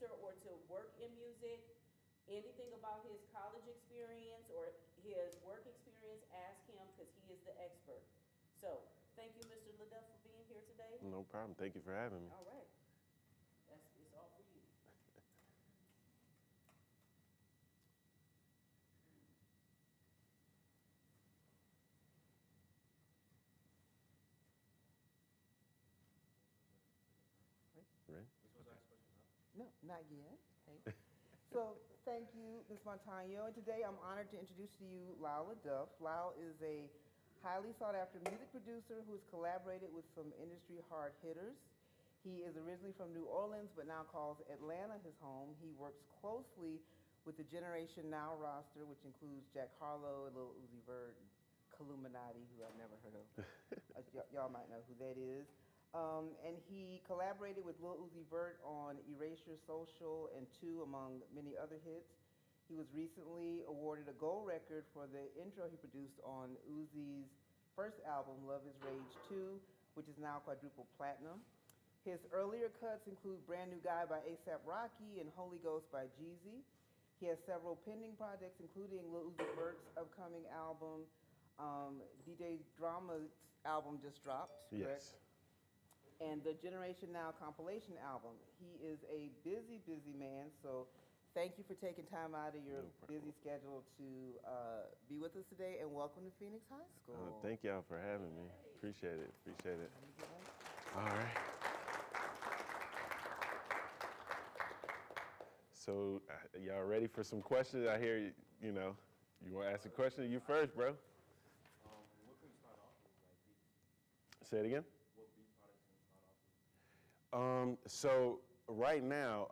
producer or to work in music, anything about his college experience or his work experience, ask him because he is the expert. So thank you, Mr. Leduff, for being here today. No problem. Thank you for having me. All right. It's all for you. Right? No, not yet. Hey. So thank you, Ms. Montano. And today I'm honored to introduce to you Lyle Leduff. Lyle is a highly sought after music producer who has collaborated with some industry hard hitters. He is originally from New Orleans, but now calls Atlanta his home. He works closely with the Generation Now roster, which includes Jack Harlow, Lil Uzi Vert, Illuminati, who I've never heard of. Y'all might know who that is. And he collaborated with Lil Uzi Vert on Erasure Social and 2, among many other hits. He was recently awarded a gold record for the intro he produced on Uzi's first album, Love Is Rage 2, which is now quadruple platinum. His earlier cuts include Brand New Guy by A$AP Rocky and Holy Ghost by Jeezy. He has several pending projects, including Lil Uzi Vert's upcoming album. DJ Drama's album just dropped, correct? Yes. And the Generation Now compilation album. He is a busy, busy man, so thank you for taking time out of your busy schedule to be with us today, and welcome to Phoenix High School. Thank y'all for having me. Appreciate it. All right. So y'all ready for some questions? I hear, you know, you want to ask a question? You first, bro. What can we start off with, like beats? Say it again. What beat products can we start off with? So right now,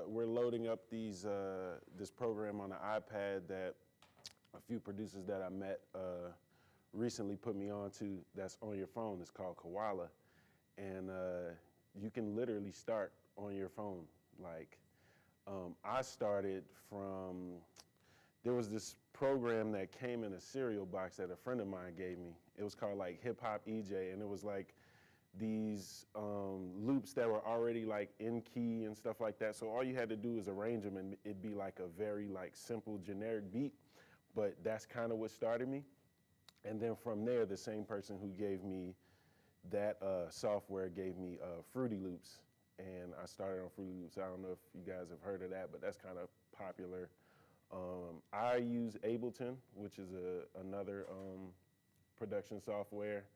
we're loading up this program on the iPad that a few producers that I met recently put me on to. That's on your phone. It's called Koala, and you can literally start on your phone. Like I started from. There was this program that came in a cereal box that a friend of mine gave me. It was called like Hip Hop EJ, and it was like these loops that were already like in key and stuff like that. So all you had to do is arrange them, and it'd be like a very like simple generic beat. But that's kind of what started me. And then from there, the same person who gave me that software gave me Fruity Loops, and I started on Fruity Loops. I don't know if you guys have heard of that, but that's kind of popular. I use Ableton, which is another production software,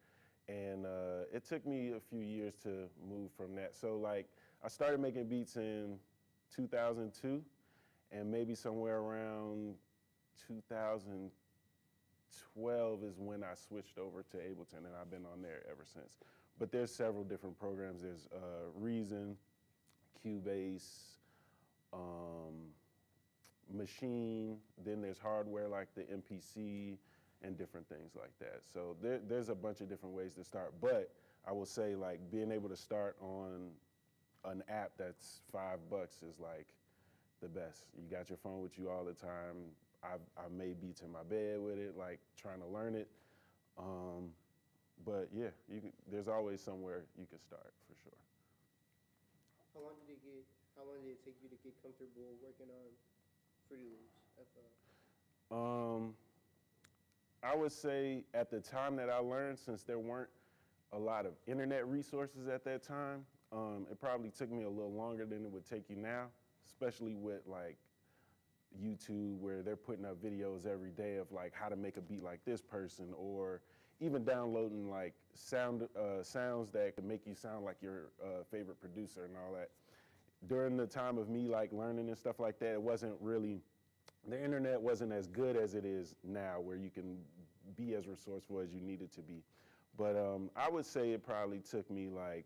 and it took me a few years to move from that. So like I started making beats in 2002, and maybe somewhere around 2012 is when I switched over to Ableton, and I've been on there ever since. But there's several different programs. There's Reason, Cubase, Machine, then there's hardware like the MPC and different things like that. So there's a bunch of different ways to start, but I will say like being able to start on an app that's $5 is like the best. You got your phone with you all the time. I've made beats in my bed with it, like trying to learn it. But yeah, there's always somewhere you can start for sure. How long did it take you to get comfortable working on Fruity Loops, FL? I would say at the time that I learned, since there weren't a lot of internet resources at that time, it probably took me a little longer than it would take you now, especially with like YouTube, where they're putting up videos every day of like how to make a beat like this person, or even downloading like sounds that could make you sound like your favorite producer and all that. During the time of me like learning and stuff like that, it wasn't really, the internet wasn't as good as it is now, where you can be as resourceful as you needed to be. But I would say it probably took me like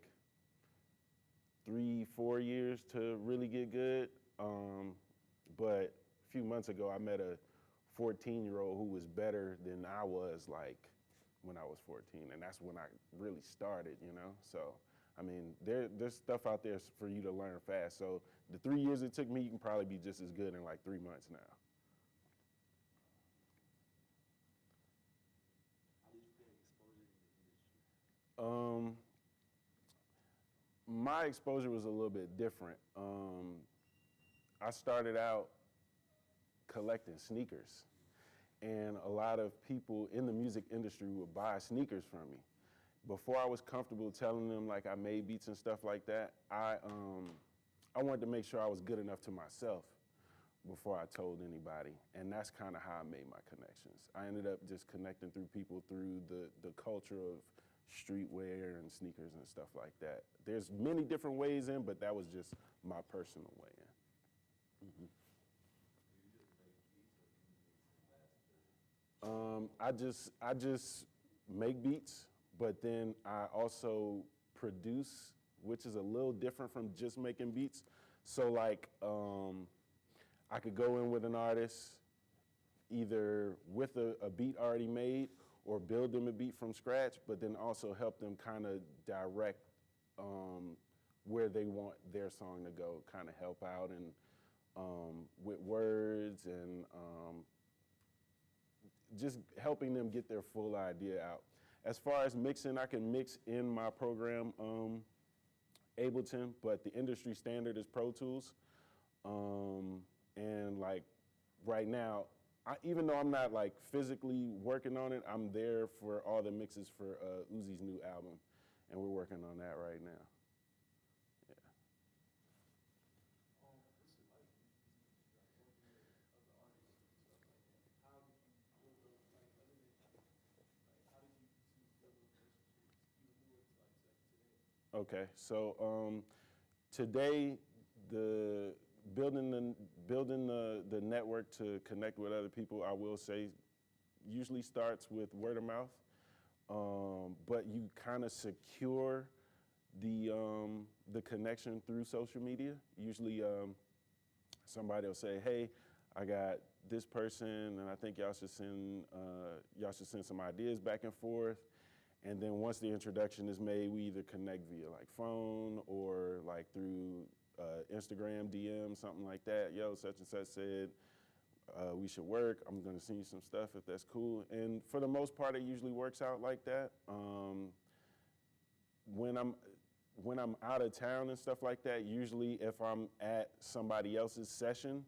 3-4 years to really get good. But a few months ago, I met a 14-year-old who was better than I was like when I was 14, and that's when I really started, you know? So, I mean, there's stuff out there for you to learn fast. So the 3 years it took me, you can probably be just as good in like 3 months now. How did you get exposure in the industry? My exposure was a little bit different. I started out collecting sneakers, and a lot of people in the music industry would buy sneakers from me. Before I was comfortable telling them like I made beats and stuff like that, I wanted to make sure I was good enough to myself before I told anybody, and that's kind of how I made my connections. I ended up just connecting through people through the culture of streetwear and sneakers and stuff like that. There's many different ways in, but that was just my personal way in. I just make beats, but then I also produce, which is a little different from just making beats. So like, I could go in with an artist, either with a beat already made or build them a beat from scratch, but then also help them kind of direct where they want their song to go, kind of help out and with words and just helping them get their full idea out. As far as mixing, I can mix in my program, Ableton, but the industry standard is Pro Tools. And like right now, even though I'm not like physically working on it, I'm there for all the mixes for Uzi's new album, and we're working on that right now. Yeah. Okay, so today the building the network to connect with other people, I will say, usually starts with word of mouth, but you kind of secure the connection through social media. Usually somebody will say, hey, I got this person, and I think y'all should send some ideas back and forth. And then once the introduction is made, we either connect via like phone or like through Instagram, DM, something like that. Yo, such and such said we should work. I'm gonna send you some stuff if that's cool. And for the most part, it usually works out like that. When I'm out of town and stuff like that, usually if I'm at somebody else's session,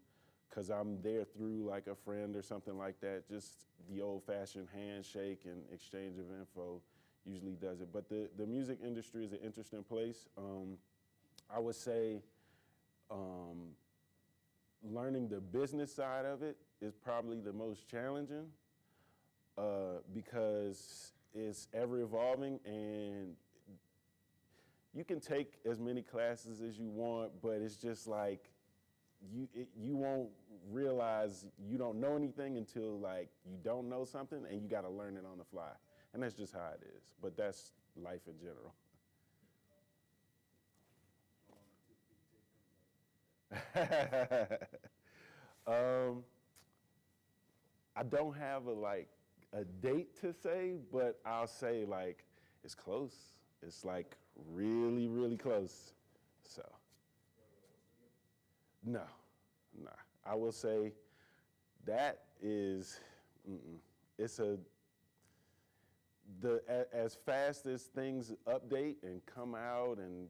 because I'm there through like a friend or something like that, just the old-fashioned handshake and exchange of info usually does it. But the music industry is an interesting place. I would say learning the business side of it is probably the most challenging because it's ever evolving, and you can take as many classes as you want, but it's just like you won't realize you don't know anything until like you don't know something and you got to learn it on the fly. And that's just how it is. But that's life in general. I don't have a date to say, but I'll say like it's close. It's like really, really close. So no. I will say that is it's as fast as things update and come out and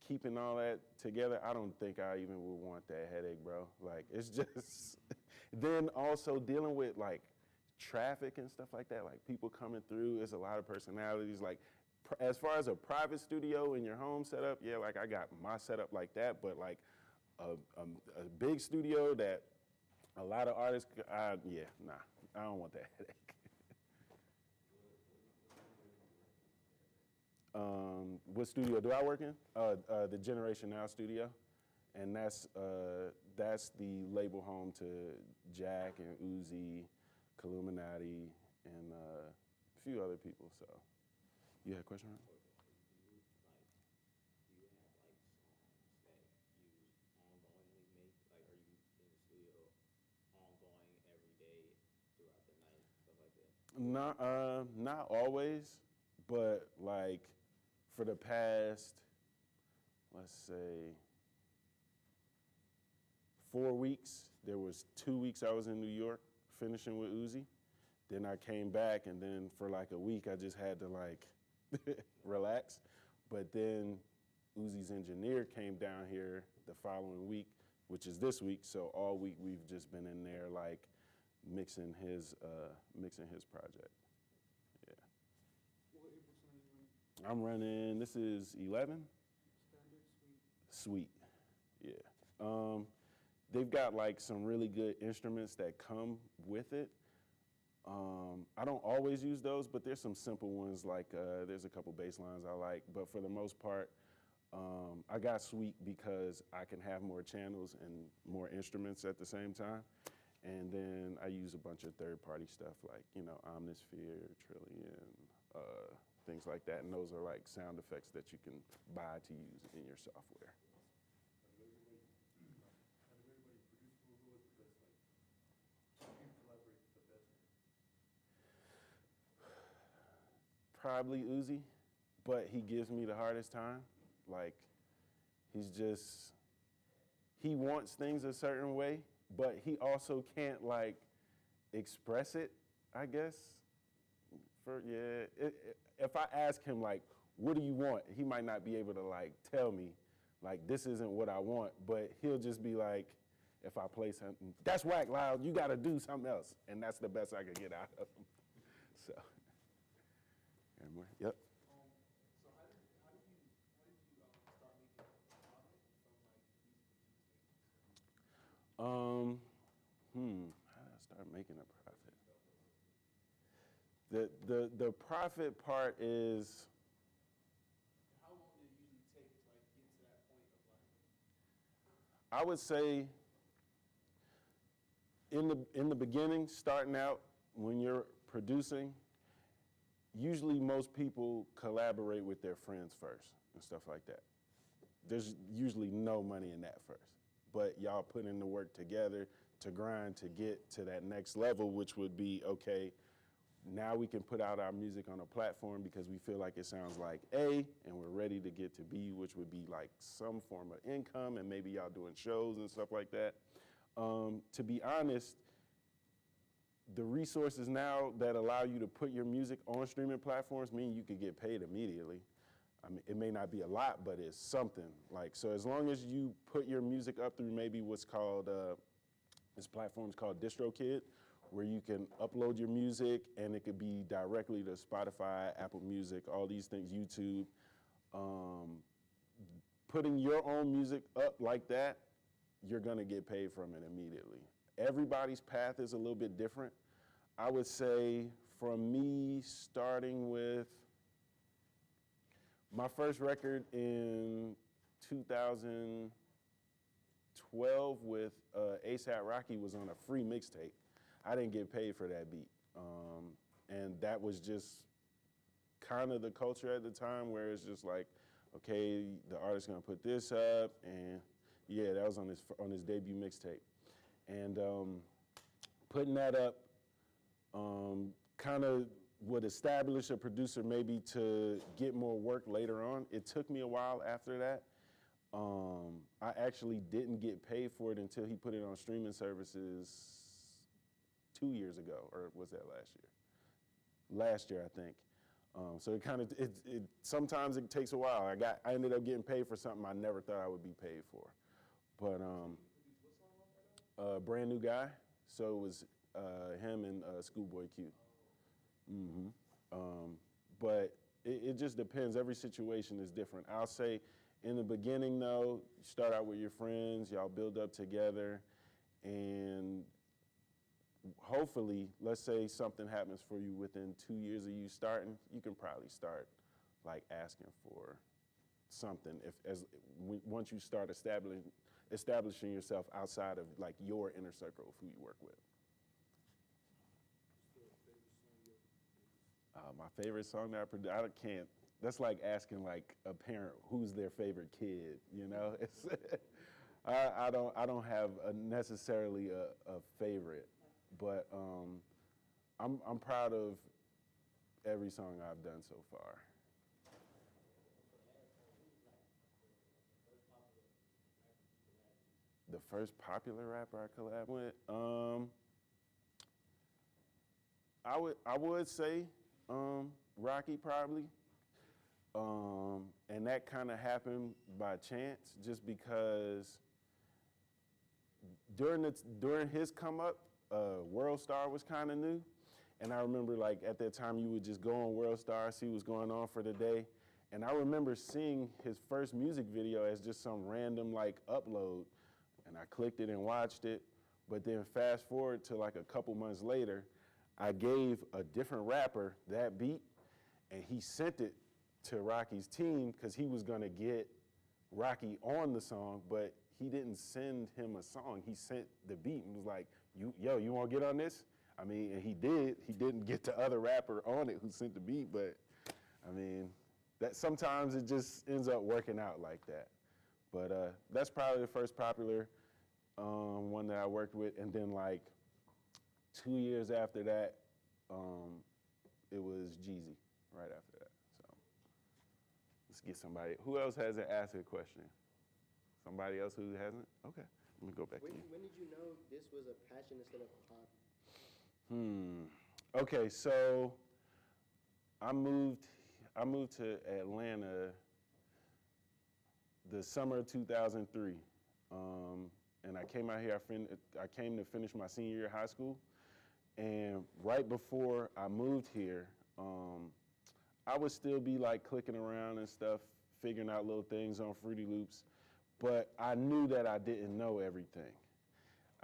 keeping all that together, I don't think I even would want that headache, bro. Like, it's just, then also dealing with like traffic and stuff like that, like people coming through, there's a lot of personalities. Like, as far as a private studio in your home setup, yeah, like I got my setup like that, but like a big studio that a lot of artists, I don't want that headache. What studio do I work in? The Generation Now studio, and that's the label home to Jack and Uzi, Illuminati, and a few other people. So, you had a question, right? Not always, but like for the past, let's say, 4 weeks, there was 2 weeks I was in New York finishing with Uzi. Then I came back, and then for like a week, I just had to like relax. But then Uzi's engineer came down here the following week, which is this week. So all week we've just been in there like mixing his project. Yeah. What April center are you running? I'm running. This is 11. Standard, Sweet. sweet. Yeah. They've got like some really good instruments that come with it. I don't always use those, but there's some simple ones like there's a couple bass lines I like, but for the most part, I got Sweet because I can have more channels and more instruments at the same time. And then I use a bunch of third-party stuff like, Omnisphere, Trillion, things like that. And those are like sound effects that you can buy to use in your software. Probably Uzi, but he gives me the hardest time. Like, he wants things a certain way, but he also can't like express it, I guess. If I ask him like, what do you want? He might not be able to like tell me like, this isn't what I want, but he'll just be like, if I play something, that's whack, Lyle, you gotta do something else. And that's the best I could get out of him, so. Yep. So how did you start making profit from like music that you was making? How did I start making a profit? The profit part is. How long did it usually take to like get to that point of like? I would say in the beginning, starting out when you're producing, usually most people collaborate with their friends first and stuff like that. There's usually no money in that first, but y'all put in the work together to grind to get to that next level, which would be, okay, now we can put out our music on a platform because we feel like it sounds like A, and we're ready to get to B, which would be like some form of income, and maybe y'all doing shows and stuff like that. To be honest, the resources now that allow you to put your music on streaming platforms mean you could get paid immediately. I mean, it may not be a lot, but it's something. Like, so as long as you put your music up through maybe what's called, this platform's called DistroKid, where you can upload your music and it could be directly to Spotify, Apple Music, all these things, YouTube. Putting your own music up like that, you're gonna get paid from it immediately. Everybody's path is a little bit different. I would say from me starting with my first record in 2012 with A$AP Rocky was on a free mixtape. I didn't get paid for that beat. And that was just kind of the culture at the time where it's just like, okay, the artist's gonna put this up, and yeah, that was on his debut mixtape. And putting that up kind of would establish a producer maybe to get more work later on. It took me a while after that. I actually didn't get paid for it until he put it on streaming services 2 years ago, or was that last year? Last year, I think. So it kind of, sometimes it takes a while. I ended up getting paid for something I never thought I would be paid for. But Brand New Guy. So it was him and Schoolboy Q. But it just depends. Every situation is different. I'll say in the beginning, though, you start out with your friends, y'all build up together, and hopefully, let's say something happens for you within 2 years of you starting, you can probably start like asking for something once you start establishing yourself outside of like your inner circle of who you work with. My favorite song that I produced, can't, that's like asking like a parent who's their favorite kid, you know? It's I don't have necessarily a favorite, but I'm proud of every song I've done so far. The first popular rapper I collabed with, I would say Rocky probably. And that kind of happened by chance, just because during his come up, World Star was kind of new. And I remember, like, at that time, you would just go on World Star, see what's going on for the day. And I remember seeing his first music video as just some random, like, upload. And I clicked it and watched it. But then fast forward to, like, a couple months later, I gave a different rapper that beat, and he sent it to Rocky's team because he was going to get Rocky on the song, but he didn't send him a song. He sent the beat and was like, you want to get on this? I mean, and he did. He didn't get the other rapper on it who sent the beat, but I mean, that sometimes it just ends up working out like that. But that's probably the first popular one that I worked with. And then like 2 years after that, it was Jeezy right after that. So let's get somebody. Who else hasn't asked a question? Somebody else who hasn't? Okay, let me go back to you. When did you know this was a passion instead of a hobby? Okay, so I moved to Atlanta the summer of 2003, and I came out here. I came to finish my senior year of high school, and right before I moved here, I would still be like clicking around and stuff, figuring out little things on Fruity Loops, but I knew that I didn't know everything.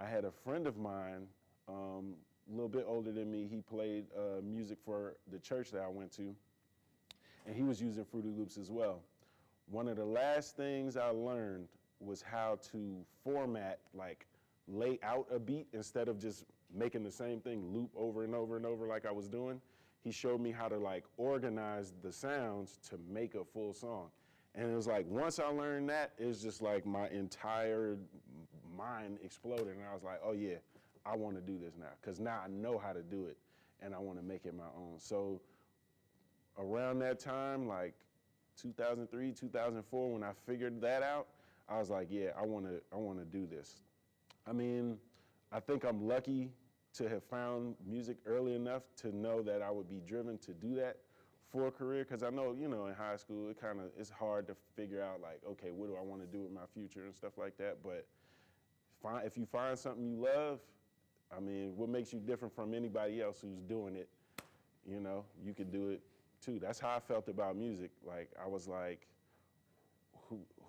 I had a friend of mine, a little bit older than me. He played music for the church that I went to, and he was using Fruity Loops as well. One of the last things I learned was how to format, like lay out a beat instead of just making the same thing loop over and over and over like I was doing. He showed me how to like organize the sounds to make a full song. And it was like, once I learned that, it's just like my entire mind exploded. And I was like, oh yeah, I want to do this now. Because now I know how to do it and I want to make it my own. So around that time, like 2003, 2004, when I figured that out, I was like, yeah, I want to do this. I mean, I think I'm lucky to have found music early enough to know that I would be driven to do that for a career. Because I know, in high school, it's hard to figure out like, okay, what do I want to do with my future and stuff like that. But if you find something you love, I mean, what makes you different from anybody else who's doing it, you can do it too. That's how I felt about music. Like, I was like,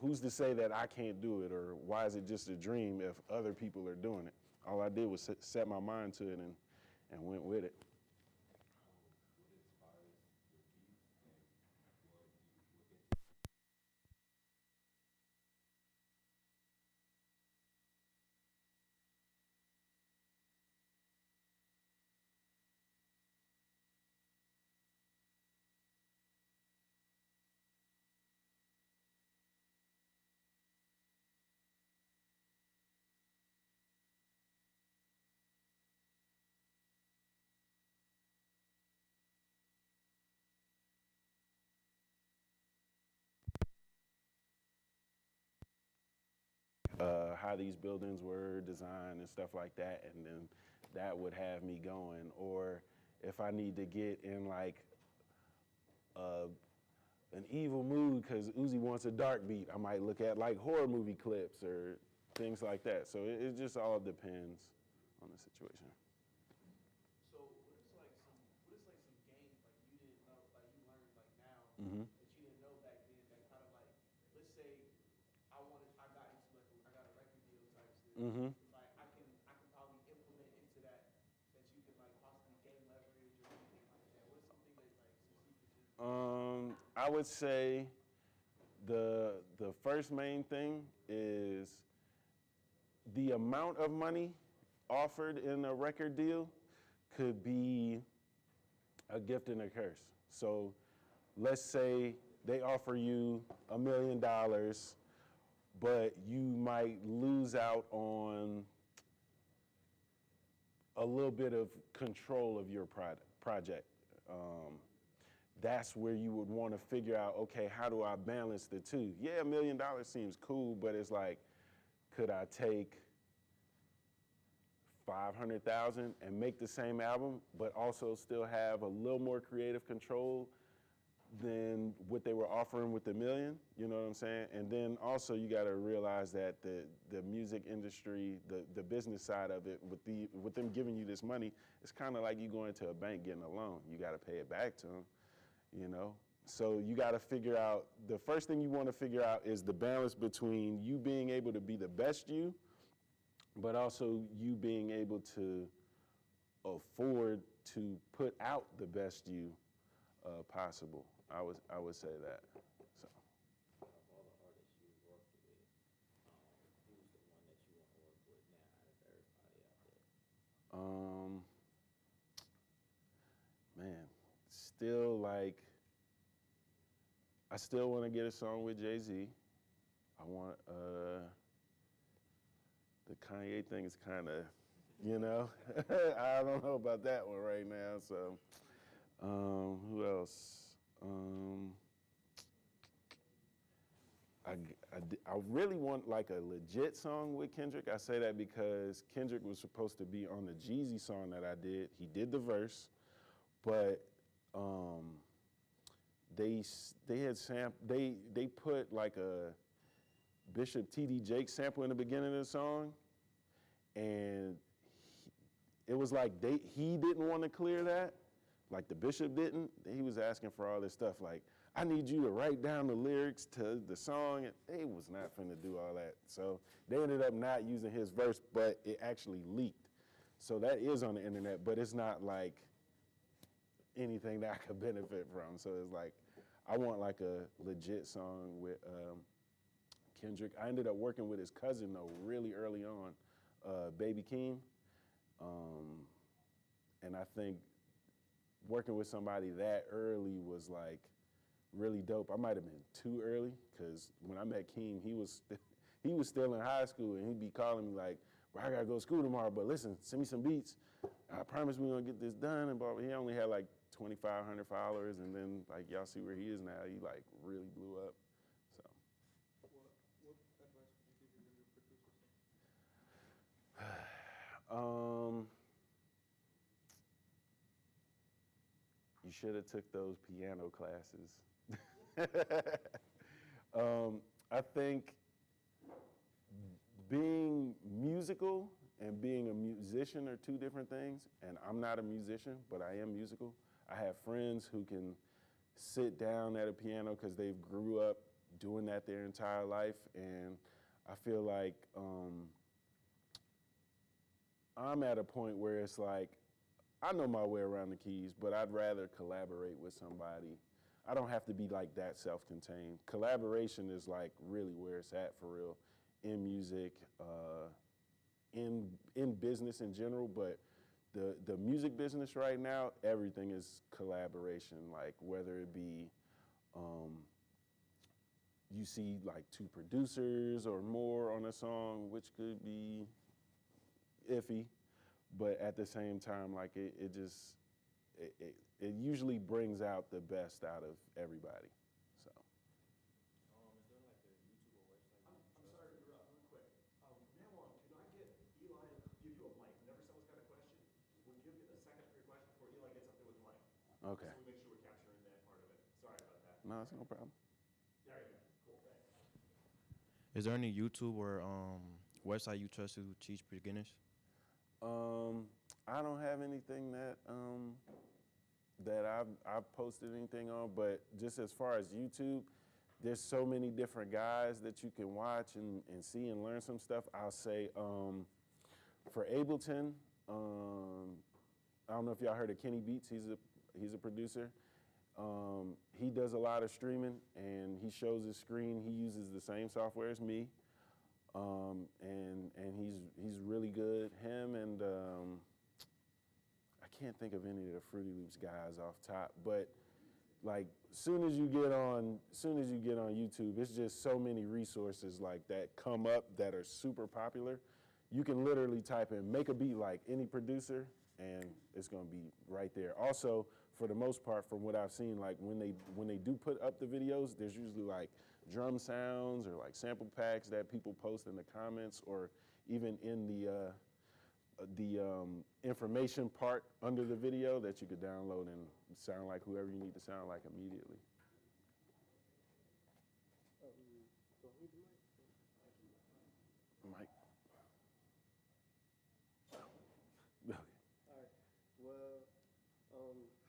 who's to say that I can't do it, or why is it just a dream if other people are doing it? All I did was set my mind to it and went with it. How these buildings were designed and stuff like that, and then that would have me going. Or if I need to get in like an evil mood because Uzi wants a dark beat, I might look at like horror movie clips or things like that. So it just all depends on the situation. So what is like some game like you didn't know, like you learned like now Mm-hmm. that you didn't know back then, that kind of like, let's say I got into like I got a record deal type shit. Mm-hmm. Like I can probably implement into that you can like possibly gain leverage or anything like that. What is something that like some secret? I would say the first main thing is the amount of money offered in a record deal could be a gift and a curse. So let's say they offer you $1 million, but you might lose out on a little bit of control of your project. That's where you would want to figure out, okay, how do I balance the two? Yeah, $1 million seems cool, but it's like, could I take 500,000 and make the same album, but also still have a little more creative control than what they were offering with the million, you know what I'm saying? And then also you gotta realize that the music industry, the business side of it, with them giving you this money, it's kind of like you going to a bank getting a loan. You gotta pay it back to them, you know? So you gotta figure out, the first thing you wanna figure out is the balance between you being able to be the best you, but also you being able to afford to put out the best you possible. I would say that. So. Of all the artists you worked with, who's the one that you want to work with now out of everybody out there? Man, still like, I still want to get a song with Jay-Z. I want, the Kanye thing is kind of, you know, I don't know about that one right now. So, who else? I really want like a legit song with Kendrick. I say that because Kendrick was supposed to be on the Jeezy song that I did. He did the verse, but they put like a Bishop T.D. Jakes sample in the beginning of the song, and it was like he didn't want to clear that. Like the bishop didn't. He was asking for all this stuff like, I need you to write down the lyrics to the song. And they was not finna do all that. So they ended up not using his verse, but it actually leaked. So that is on the internet, but it's not like anything that I could benefit from. So it's like, I want like a legit song with Kendrick. I ended up working with his cousin though really early on, Baby Keem. And I think working with somebody that early was like really dope. I might have been too early because when I met Keem, he was still in high school and he'd be calling me like, well, I gotta go to school tomorrow, but listen, send me some beats. I promise we're gonna get this done. And he only had like 2,500 followers, and then like y'all see where he is now. He like really blew up. So. What advice would you give your younger producers? You should have took those piano classes. I think being musical and being a musician are two different things, and I'm not a musician, but I am musical. I have friends who can sit down at a piano because they've grew up doing that their entire life, and I feel like I'm at a point where it's like, I know my way around the keys, but I'd rather collaborate with somebody. I don't have to be like that self-contained. Collaboration is like really where it's at for real in music, in business in general, but the music business right now, everything is collaboration, like whether it be you see like two producers or more on a song, which could be iffy, but at the same time, like it usually brings out the best out of everybody. So. Is there like a YouTube or website? I'm sorry to interrupt real quick. From now on, can I get Eli to give you a mic? Whenever someone's got a question, we'll give you a second for your question before Eli gets up there with the mic. Okay. So we make sure we're capturing that part of it. Sorry about that. No, it's no problem. There you go. Cool, thanks. Is there any YouTube or website you trust to teach beginners? I don't have anything that I've posted anything on, but just as far as YouTube, there's so many different guys that you can watch and see and learn some stuff. I'll say for Ableton, I don't know if y'all heard of Kenny Beats. He's a producer. He does a lot of streaming, and he shows his screen. He uses the same software as me, and he's really good. Him and I can't think of any of the Fruity Loops guys off top, but like soon as you get on YouTube, it's just so many resources like that come up that are super popular. You can literally type in "make a beat like any producer," and it's gonna be right there. Also, for the most part, from what I've seen, like when they do put up the videos, there's usually like drum sounds or like sample packs that people post in the comments or even in the information part under the video that you could download and sound like whoever you need to sound like immediately.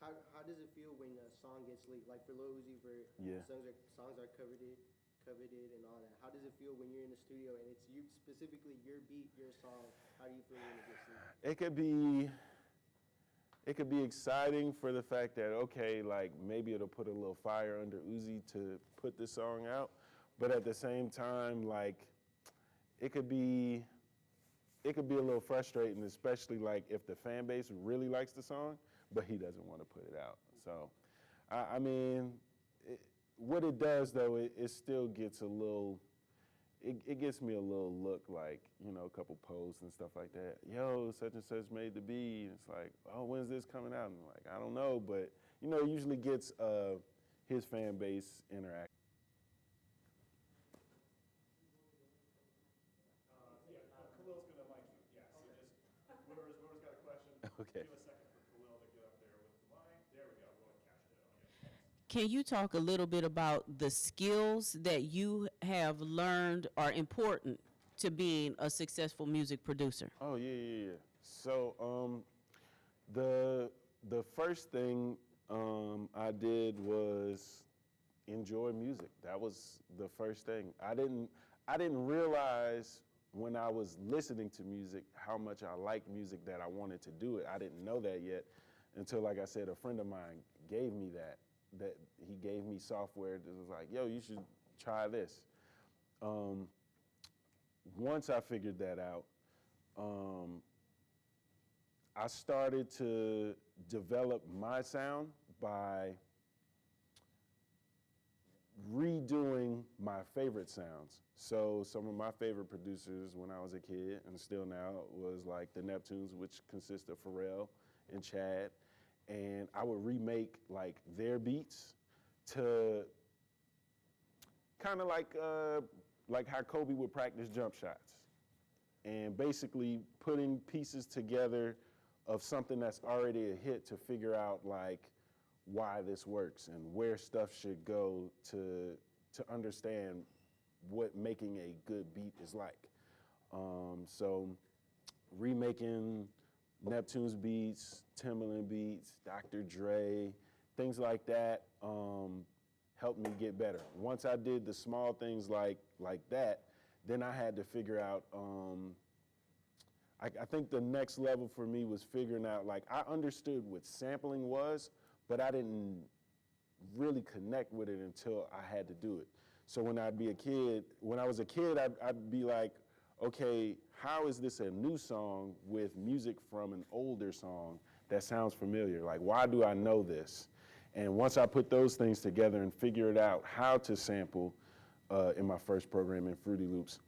how does it feel when a song gets leaked? Like for Lil Uzi Vert, Yeah. songs are coveted and all that. How does it feel when you're in the studio and it's you specifically your beat, your song? How do you feel when it gets leaked? It could be exciting for the fact that, okay, like maybe it'll put a little fire under Uzi to put the song out, but at the same time, like it could be a little frustrating, especially like if the fan base really likes the song, but he doesn't want to put it out. So, I mean, what it does though, it still gets a little, it gets me a little look like, you know, a couple posts and stuff like that. Yo, such and such made the beat. It's like, oh, when's this coming out? And I'm like, I don't know, but you know, it usually gets his fan base interact. Yeah, Khalil's gonna mic you. Yeah, so just whoever's got a question. Okay. Give a second for Khalil to get up there with the mic. There we go. We'll catch it on you. Can you talk a little bit about the skills that you have learned are important to being a successful music producer? Oh yeah. So the first thing I did was enjoy music. That was the first thing. I didn't realize when I was listening to music how much I liked music that I wanted to do it. I didn't know that yet until, like I said, a friend of mine gave me that he gave me software that was like, yo, you should try this. Once I figured that out, I started to develop my sound by redoing my favorite sounds. So some of my favorite producers when I was a kid and still now was like the Neptunes, which consist of Pharrell and Chad. And I would remake like their beats to kind of like how Kobe would practice jump shots. And basically putting pieces together of something that's already a hit to figure out like why this works and where stuff should go to understand what making a good beat is like. So remaking Neptune's beats, Timbaland beats, Dr. Dre, things like that helped me get better. Once I did the small things like that, then I had to figure out, I think the next level for me was figuring out, like I understood what sampling was, but I didn't really connect with it until I had to do it. So when I was a kid, I'd be like, okay, how is this a new song with music from an older song that sounds familiar? Like, why do I know this? And once I put those things together and figured out how to sample in my first program in Fruity Loops,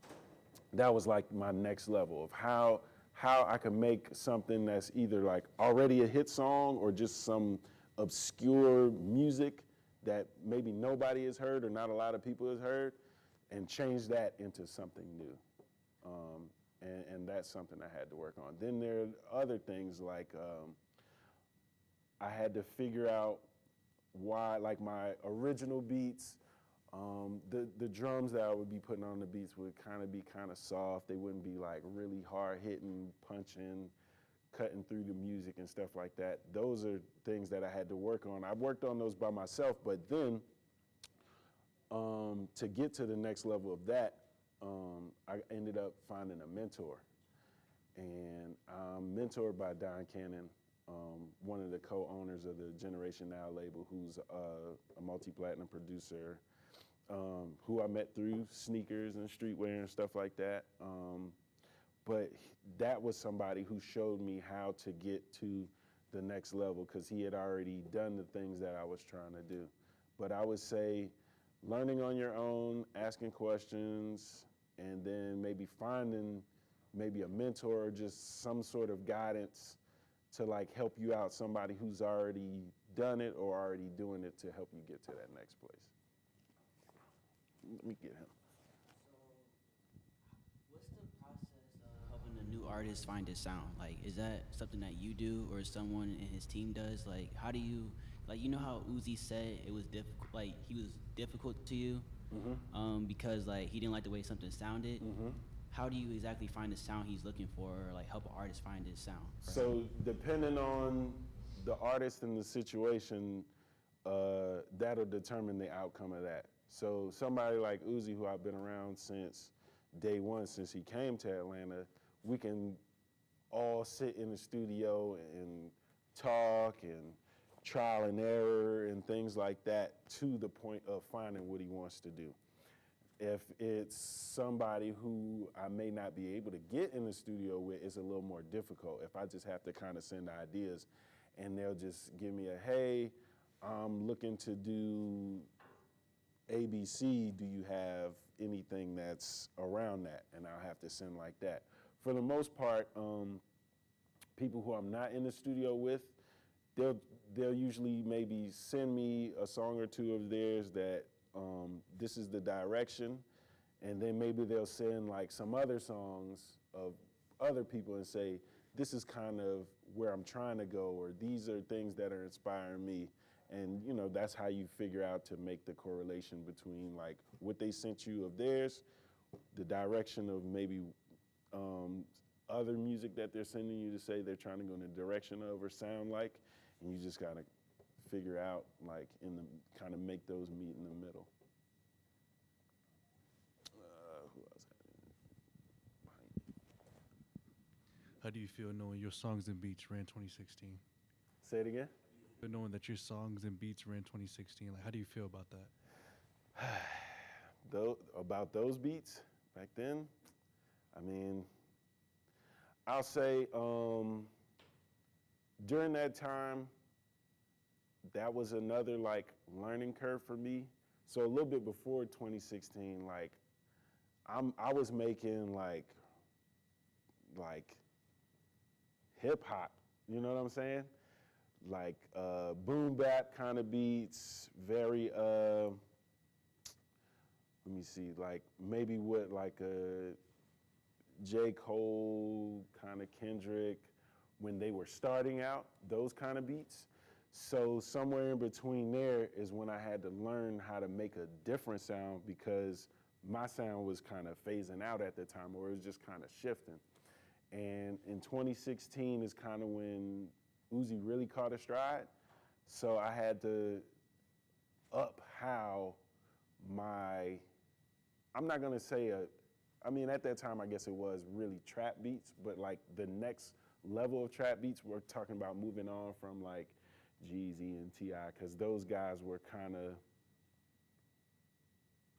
that was like my next level of how I could make something that's either like already a hit song or just some obscure music that maybe nobody has heard or not a lot of people has heard, and change that into something new. And that's something I had to work on. Then there are other things like I had to figure out why, like my original beats, the drums that I would be putting on the beats would be kind of soft. They wouldn't be like really hard hitting, punching, cutting through the music and stuff like that. Those are things that I had to work on. I worked on those by myself, but then to get to the next level of that, I ended up finding a mentor. And I'm mentored by Don Cannon, one of the co-owners of the Generation Now label, who's a multi-platinum producer, who I met through sneakers and streetwear and stuff like that. But that was somebody who showed me how to get to the next level because he had already done the things that I was trying to do. But I would say learning on your own, asking questions, and then maybe finding maybe a mentor or just some sort of guidance to like help you out, somebody who's already done it or already doing it to help you get to that next place. Let me get him. What's the process of helping a new artist find his sound? Like, is that something that you do or someone in his team does? Like, how do you, like, you know how Uzi said it was difficult, like, he was difficult to you because, like, he didn't like the way something sounded? How do you exactly find the sound he's looking for or, like, help an artist find his sound? So depending on the artist and the situation, that'll determine the outcome of that. So somebody like Uzi, who I've been around since day one, since he came to Atlanta, we can all sit in the studio and talk and trial and error and things like that to the point of finding what he wants to do. If it's somebody who I may not be able to get in the studio with, it's a little more difficult. If I just have to kind of send ideas and they'll just give me a, hey, I'm looking to do ABC, do you have anything that's around that? And I'll have to send like that. For the most part, people who I'm not in the studio with, they'll usually maybe send me a song or two of theirs that this is the direction, and then maybe they'll send like some other songs of other people and say, this is kind of where I'm trying to go, or these are things that are inspiring me. And you know, that's how you figure out to make the correlation between like what they sent you of theirs, the direction of maybe other music that they're sending you to say they're trying to go in the direction of or sound like, and you just gotta figure out like kind of make those meet in the middle. Who else? How do you feel knowing your songs and beats ran 2016? Say it again. Knowing that your songs and beats ran 2016, like how do you feel about that? About those beats back then, I mean, I'll say during that time, that was another like learning curve for me. So a little bit before 2016, like I was making like hip hop, you know what I'm saying? Like boom bap kind of beats, very let me see, like maybe what like a J. Cole, kind of Kendrick, when they were starting out, those kind of beats. So somewhere in between there is when I had to learn how to make a different sound, because my sound was kind of phasing out at the time, or it was just kind of shifting. And in 2016 is kind of when Uzi really caught a stride. So I had to up how I'm not gonna say I mean, at that time, I guess it was really trap beats, but like the next level of trap beats, we're talking about moving on from like Jeezy and T.I., because those guys were kind of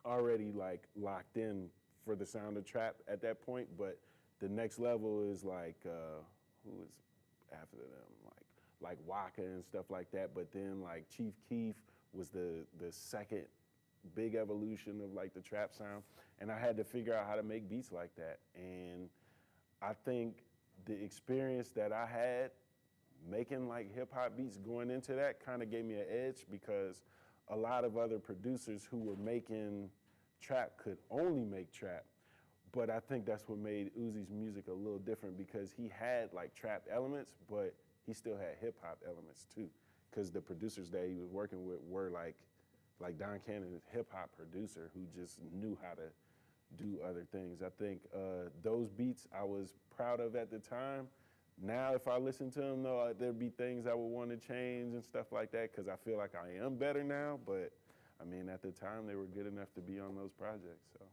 already like locked in for the sound of trap at that point. But the next level is like, who was after them? Like Waka and stuff like that. But then like Chief Keef was the second big evolution of like the trap sound. And I had to figure out how to make beats like that. And I think the experience that I had making like hip hop beats going into that kind of gave me an edge, because a lot of other producers who were making trap could only make trap. But I think that's what made Uzi's music a little different, because he had like trap elements, but he still had hip hop elements too. Because the producers that he was working with were like Don Cannon, a hip hop producer who just knew how to do other things. I think those beats I was proud of at the time. Now, if I listen to them, though, there'd be things I would want to change and stuff like that, because I feel like I am better now. But I mean, at the time, they were good enough to be on those projects. So,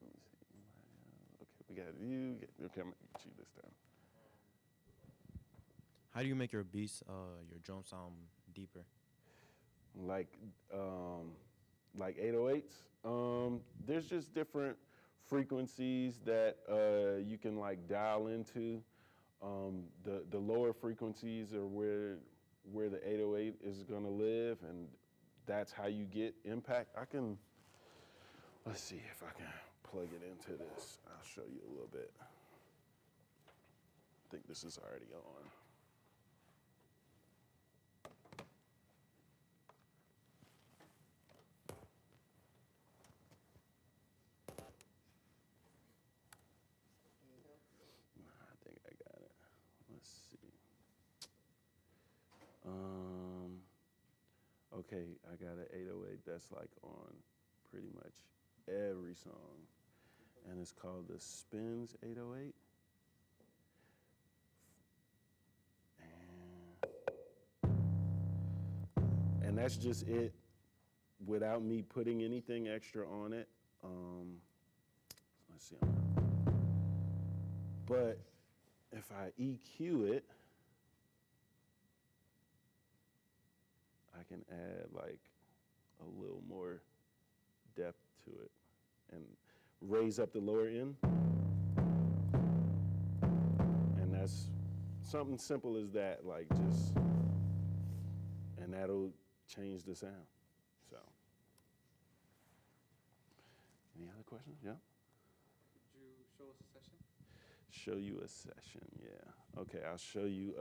let me see. Okay, we got you. Okay, I'm gonna get you this time. How do you make your beats, your drum sound deeper? Like 808s. There's just different frequencies that you can like dial into. The lower frequencies are where the 808 is gonna live, and that's how you get impact. Let's see if I can plug it into this. I'll show you a little bit. I think this is already on. Okay, I got an 808 that's like on pretty much every song, and it's called the Spins 808. And that's just it without me putting anything extra on it. Let's see. But if I EQ it, I can add like a little more depth to it and raise up the lower end. And that's something simple as that, like just, and that'll change the sound, so. Any other questions? Yeah? Could you show us a session? Show you a session, yeah. Okay, I'll show you,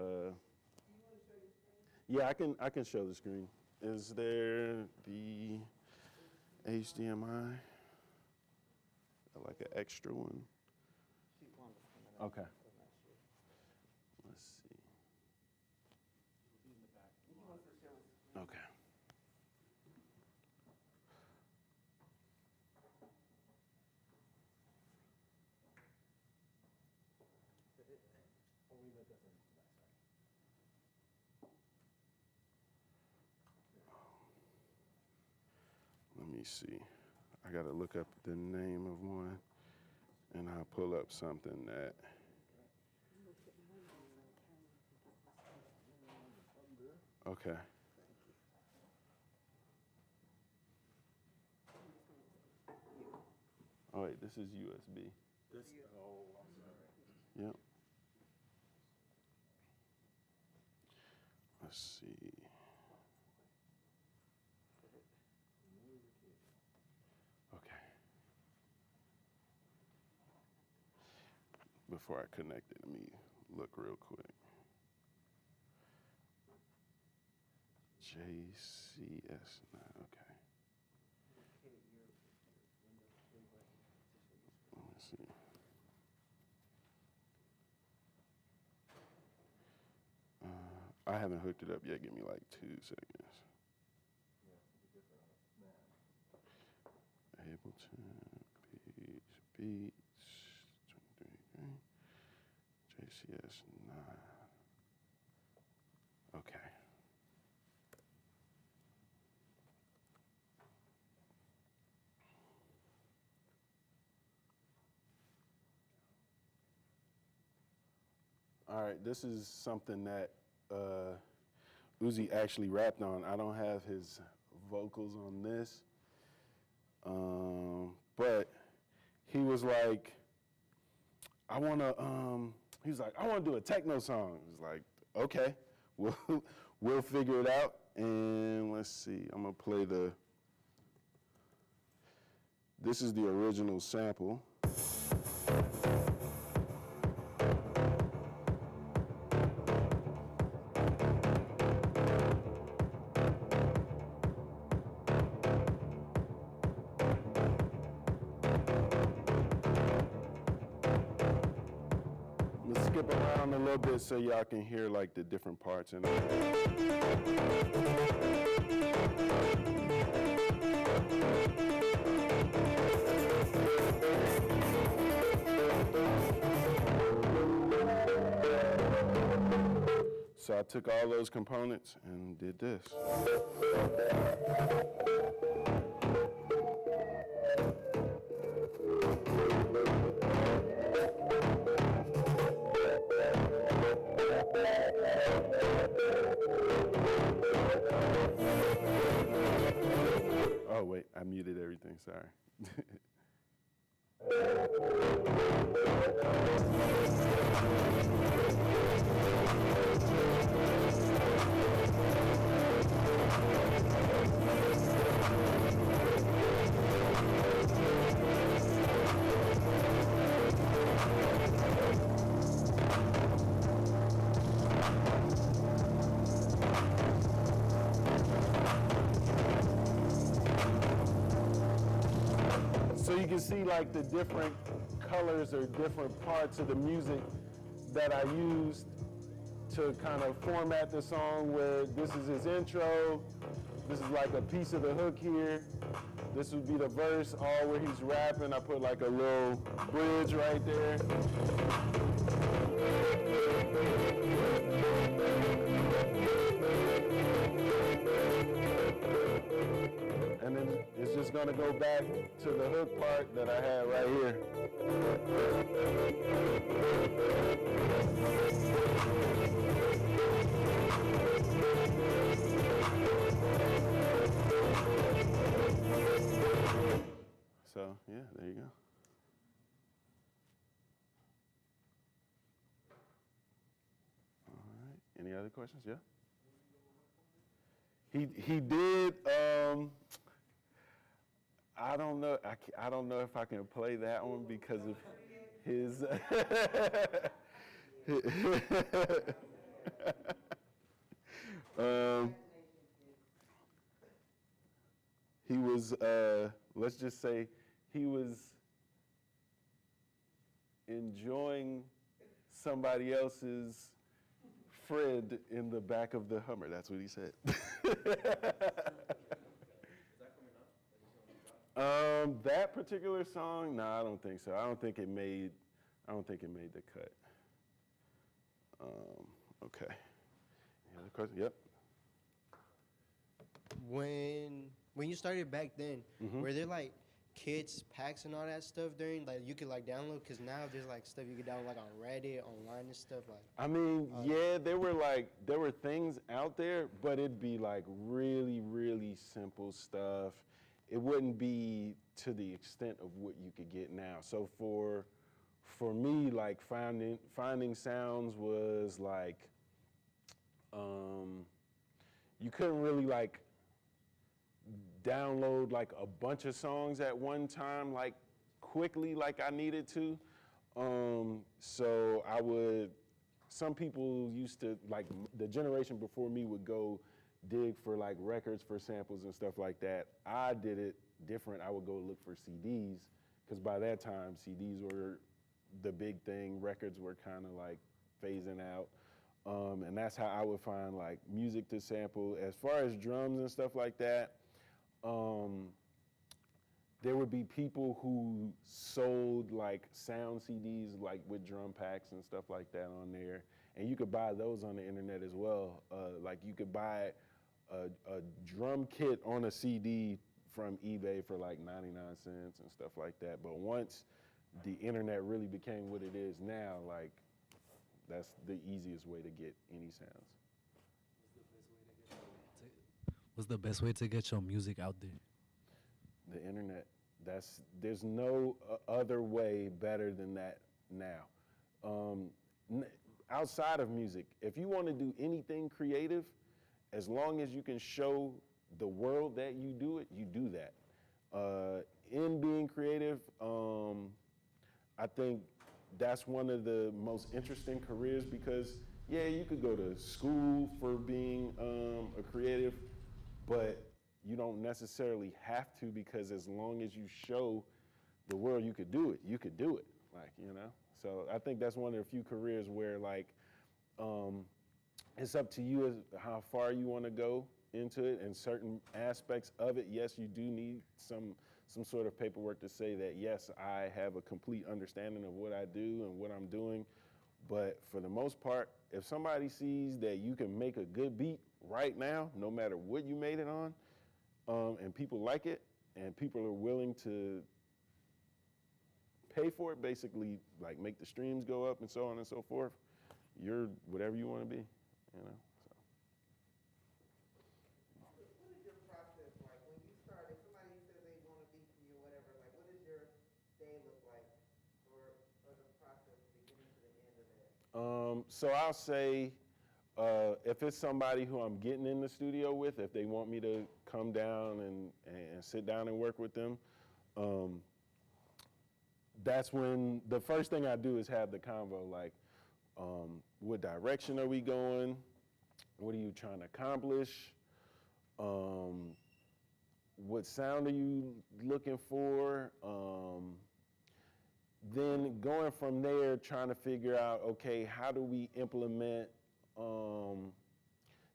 yeah, I can show the screen. Is there the HDMI? Like an extra one? Okay. Let's see. Okay. Let me see. I gotta look up the name of one, and I'll pull up something that. Okay. Oh wait, this is USB. This, oh, I'm sorry. Yep. Let's see. Okay. Before I connect it, let me look real quick. JCS9, okay. Let me see. I haven't hooked it up yet. Give me like 2 seconds. Ableton, Beats, 23, JCS9. Okay. All right, this is something that Uzi actually rapped on. I don't have his vocals on this, but he was like, I wanna do a techno song. He was like, okay, we'll figure it out. And let's see, I'm gonna play this is the original sample. Skip around a little bit so y'all can hear like the different parts in it. So I took all those components and did this. Oh wait, I muted everything, sorry. So you can see like the different colors or different parts of the music that I used to kind of format the song, where this is his intro, this is like a piece of the hook here, this would be the verse, all where he's rapping. I put like a little bridge right there. just gonna go back to the hook part that I had right here. So, yeah, there you go. All right. Any other questions? Yeah? He did. I don't know. I don't know if I can play that one because of his. He was. Let's just say he was enjoying somebody else's friend in the back of the Hummer. That's what he said. That particular song, no, I don't think so. I don't think it made the cut. Okay. Any other questions? Yep. When you started back then, were there like kids packs and all that stuff during like you could like download? Because now there's like stuff you could download like on Reddit, online and stuff like. I mean, yeah, there were things out there, but it'd be like really, really simple stuff. It wouldn't be to the extent of what you could get now. So for me, like finding sounds was like you couldn't really like download like a bunch of songs at one time like quickly like I needed to. So some people used to, like the generation before me would go dig for like records for samples and stuff like that. I did it different. I would go look for CDs because by that time CDs were the big thing. Records were kind of like phasing out. And that's how I would find like music to sample. As far as drums and stuff like that, there would be people who sold like sound CDs like with drum packs and stuff like that on there. And you could buy those on the internet as well. Like you could buy a drum kit on a CD from eBay for like 99 cents and stuff like that. But once the internet really became what it is now, like that's the easiest way to get any sounds. What's the best way to get your music out there? The internet. There's no other way better than that now. Outside of music, if you want to do anything creative, as long as you can show the world that you do it, you do that. In being creative, I think that's one of the most interesting careers because, yeah, you could go to school for being a creative, but you don't necessarily have to because as long as you show the world you could do it, you could do it, like, you know? So I think that's one of the few careers where, like, it's up to you as how far you want to go into it and certain aspects of it. Yes, you do need some sort of paperwork to say that, yes, I have a complete understanding of what I do and what I'm doing. But for the most part, if somebody sees that you can make a good beat right now, no matter what you made it on, and people like it, and people are willing to pay for it, basically, like make the streams go up and so on and so forth, you're whatever you want to be, you know. So. What is your process like when you start? If somebody says they want a beat from you or whatever, like what does your day look like, or the process beginning to the end of that? So I'll say, if it's somebody who I'm getting in the studio with, if they want me to come down and sit down and work with them, that's when the first thing I do is have the convo, like, what direction are we going? What are you trying to accomplish? What sound are you looking for? Then going from there, trying to figure out, okay, how do we implement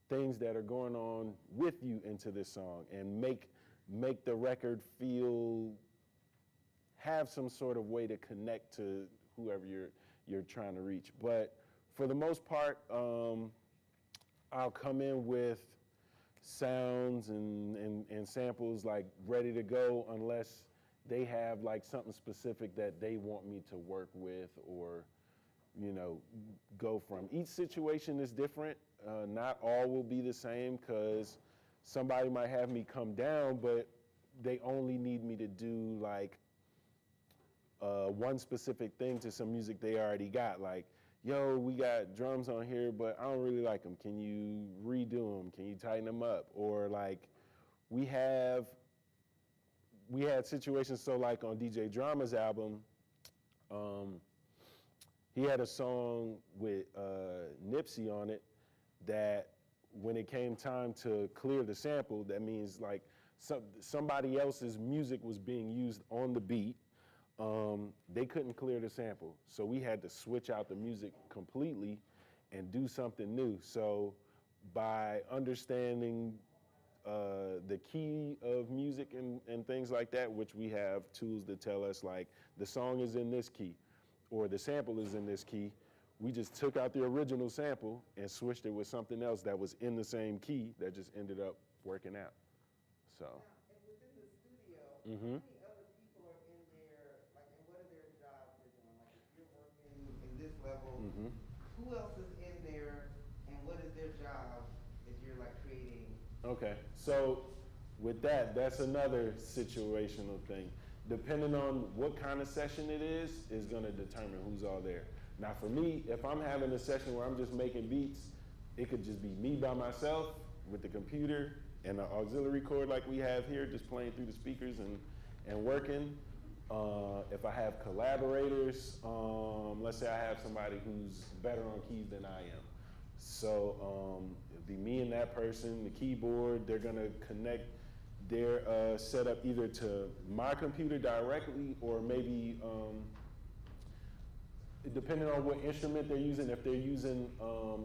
things that are going on with you into this song and make the record have some sort of way to connect to whoever you're trying to reach. But for the most part, I'll come in with sounds and samples like ready to go unless they have like something specific that they want me to work with or, you know, go from. Each situation is different. Not all will be the same because somebody might have me come down, but they only need me to do like one specific thing to some music they already got. Like, yo, we got drums on here, but I don't really like them. Can you redo them? Can you tighten them up? Or like, we had situations, so like on DJ Drama's album, he had a song with Nipsey on it that when it came time to clear the sample, that means like somebody else's music was being used on the beat. They couldn't clear the sample. So we had to switch out the music completely and do something new. So by understanding the key of music and things like that, which we have tools that tell us like the song is in this key or the sample is in this key, we just took out the original sample and switched it with something else that was in the same key that just ended up working out. So. Now, and within the studio, Mm-hmm. how many other people are in there, like, and what are their jobs they're doing? Like, if you're working in this level, Mm-hmm. who else is in there, and what is their job as you're, like, creating? Okay, so with that, that's another situational thing. Depending on what kind of session it is gonna determine who's all there. Now for me, if I'm having a session where I'm just making beats, it could just be me by myself with the computer and an auxiliary cord like we have here, just playing through the speakers and working. If I have collaborators, let's say I have somebody who's better on keys than I am. So it'd be me and that person, the keyboard, they're gonna connect their setup either to my computer directly or maybe, depending on what instrument they're using, if they're using a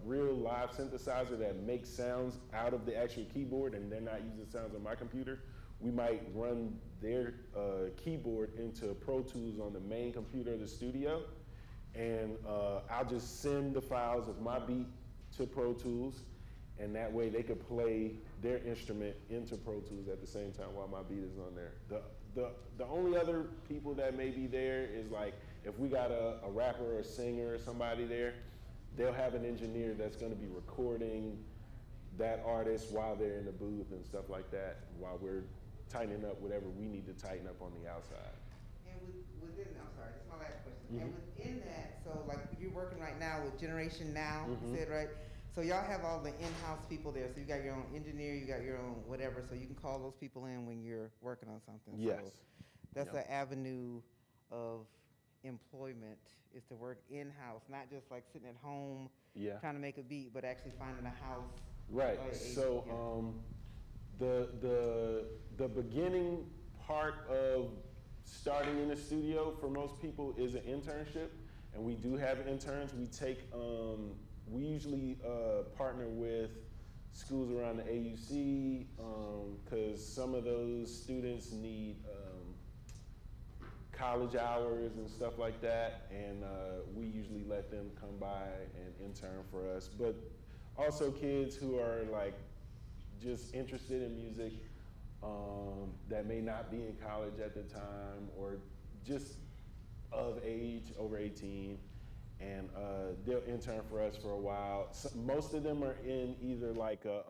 real live synthesizer that makes sounds out of the actual keyboard and they're not using sounds on my computer, we might run their keyboard into Pro Tools on the main computer of the studio. And I'll just send the files of my beat to Pro Tools, and that way they could play their instrument into Pro Tools at the same time while my beat is on there. The only other people that may be there is like, if we got a rapper or a singer or somebody there, they'll have an engineer that's gonna be recording that artist while they're in the booth and stuff like that, while we're tightening up whatever we need to tighten up on the outside. And within, I'm sorry, this is my last question. Mm-hmm. And within that, so like you're working right now with Generation Now, Mm-hmm. you said, right? So y'all have all the in-house people there. So you got your own engineer, you got your own whatever. So you can call those people in when you're working on something. Yes. So that's an avenue of employment, is to work in-house, not just like sitting at home Yeah. trying to make a beat, but actually finding a house. Right. or a- So the beginning part of starting in the studio for most people is an internship, and we do have interns. We take we usually partner with schools around the AUC because some of those students need college hours and stuff like that, and we usually let them come by and intern for us. But also kids who are like just interested in music that may not be in college at the time or just of age, over 18, and they'll intern for us for a while. So most of them are in either like a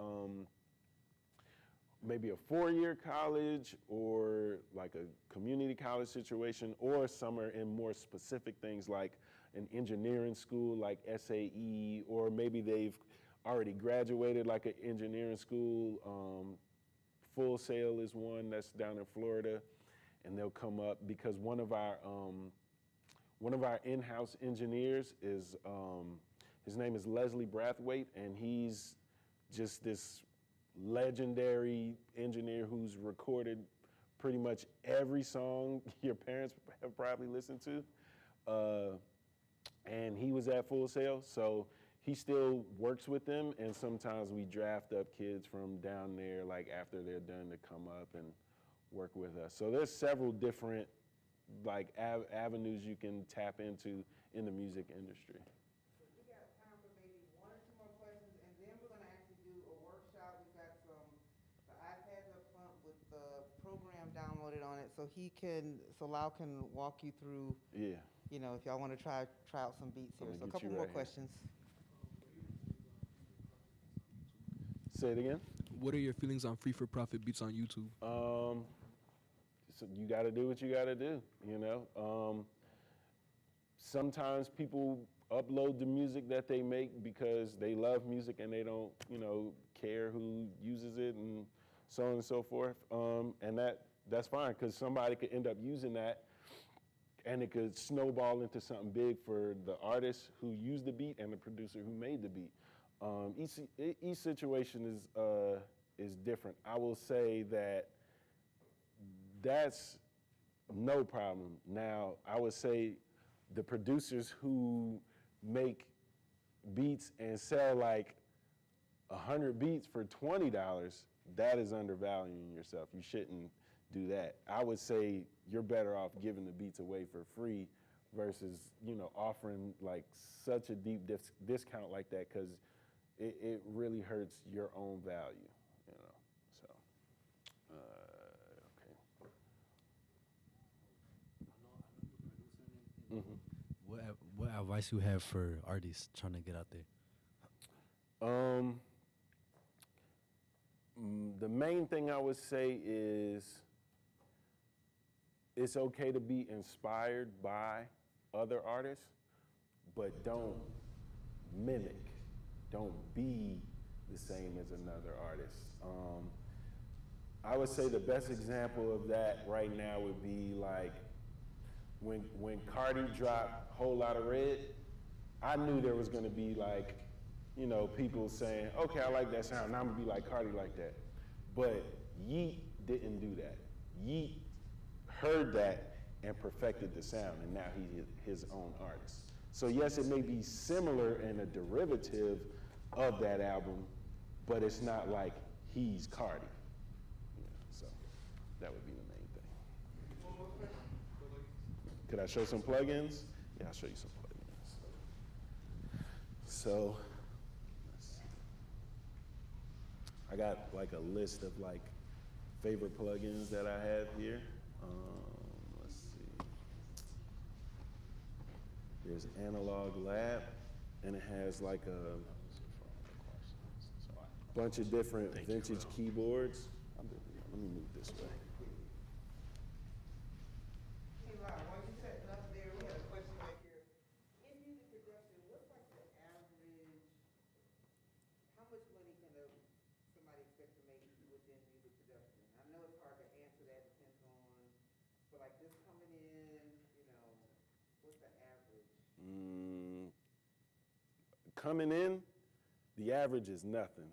maybe a 4-year college or like a community college situation, or some are in more specific things like an engineering school like SAE, or maybe they've already graduated like an engineering school. Full Sail is one that's down in Florida, and they'll come up because one of our in-house engineers is, his name is Leslie Brathwaite, and he's just this legendary engineer who's recorded pretty much every song your parents have probably listened to. And he was at Full Sail, so he still works with them, and sometimes we draft up kids from down there, like after they're done, to come up and work with us. So there's several different like avenues you can tap into in the music industry. We got time for maybe one or two more questions, and then we're gonna actually do a workshop. We've got noted on it. So Lyle can walk you through, Yeah. you know, if y'all want to try out some beats I'm here. gonna So a get couple you more right here. questions. Say it again. What are your feelings on free for profit beats on YouTube? So you got to do what you got to do, you know. Sometimes people upload the music that they make because they love music and they don't, you know, care who uses it and so on and so forth. And that's fine because somebody could end up using that and it could snowball into something big for the artist who used the beat and the producer who made the beat. Each situation is different. I will say that's no problem. Now, I would say the producers who make beats and sell like 100 beats for $20, that is undervaluing yourself. You shouldn't do that. I would say you're better off giving the beats away for free versus, you know, offering like such a deep discount like that because it really hurts your own value, you know. So, okay. What advice you have for artists trying to get out there? The main thing I would say is it's okay to be inspired by other artists, but don't mimic. Don't be the same as another artist. I would say the best example of that right now would be like when Cardi dropped Whole Lotta Red, I knew there was gonna be like, you know, people saying, okay, I like that sound, now I'm gonna be like Cardi like that. But Yeat didn't do that. Yeat heard that and perfected the sound, and now he's his own artist. So yes, it may be similar and a derivative of that album, but it's not like he's Cardi. Yeah, so that would be the main thing. Could I show some plugins? Yeah, I'll show you some plugins. So, let's see. I got like a list of like favorite plugins that I have here. Let's see. There's Analog Lab, and it has like a bunch of different vintage keyboards. Let me move this way. Hey, Lyle, while you're setting up there, we had a question back here. In music production, what's like the average, how much money can somebody expect to make within music production? I know it's hard to answer that, depends on, but like just coming in, you know, what's the average? Coming in, the average is nothing.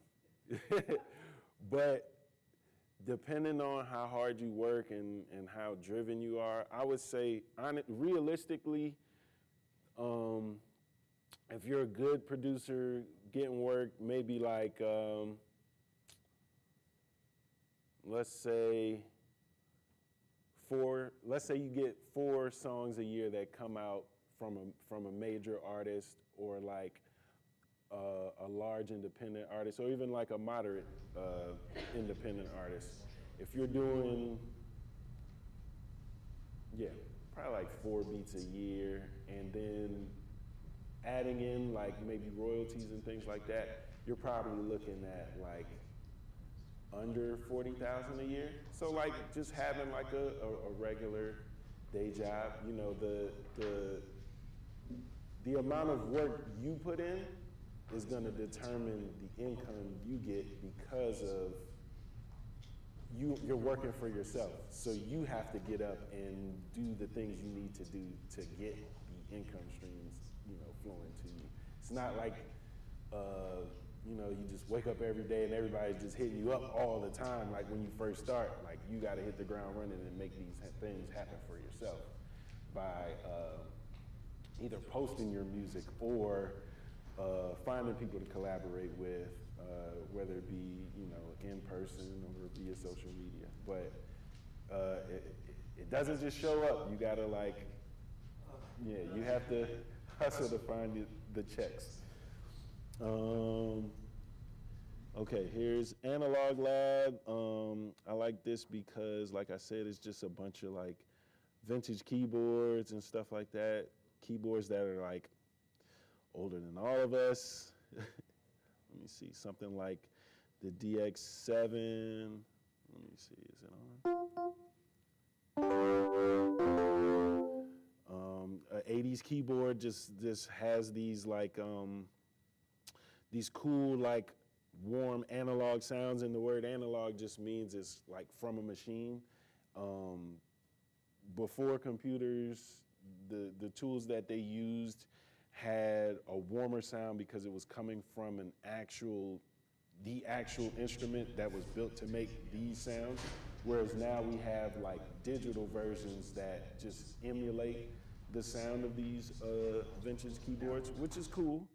But depending on how hard you work and how driven you are, I would say, realistically, if you're a good producer getting work, maybe like, let's say you get 4 songs a year that come out from a major artist or like a large independent artist, or even like a moderate independent artist. If you're doing, probably like 4 beats a year, and then adding in like maybe royalties and things like that, you're probably looking at like under 40,000 a year. So like just having like a regular day job, you know, the amount of work you put in is going to determine the income you get because of you're working for yourself. So you have to get up and do the things you need to do to get the income streams, you know, flowing to you. It's not like, you know, you just wake up every day and everybody's just hitting you up all the time. Like when you first start, like you got to hit the ground running and make these things happen for yourself by either posting your music or finding people to collaborate with, whether it be, you know, in person or via social media. But it doesn't just show up. You gotta like, you have to hustle to find the checks. Okay, here's Analog Lab. I like this because, like I said, it's just a bunch of like vintage keyboards and stuff like that. Keyboards that are like older than all of us. Let me see, something like the DX7. Let me see, is it on? An 80s keyboard just has these like these cool like warm analog sounds, and the word analog just means it's like from a machine. Before computers, the tools that they used had a warmer sound because it was coming from the actual instrument that was built to make these sounds. Whereas now we have like digital versions that just emulate the sound of these vintage keyboards, which is cool.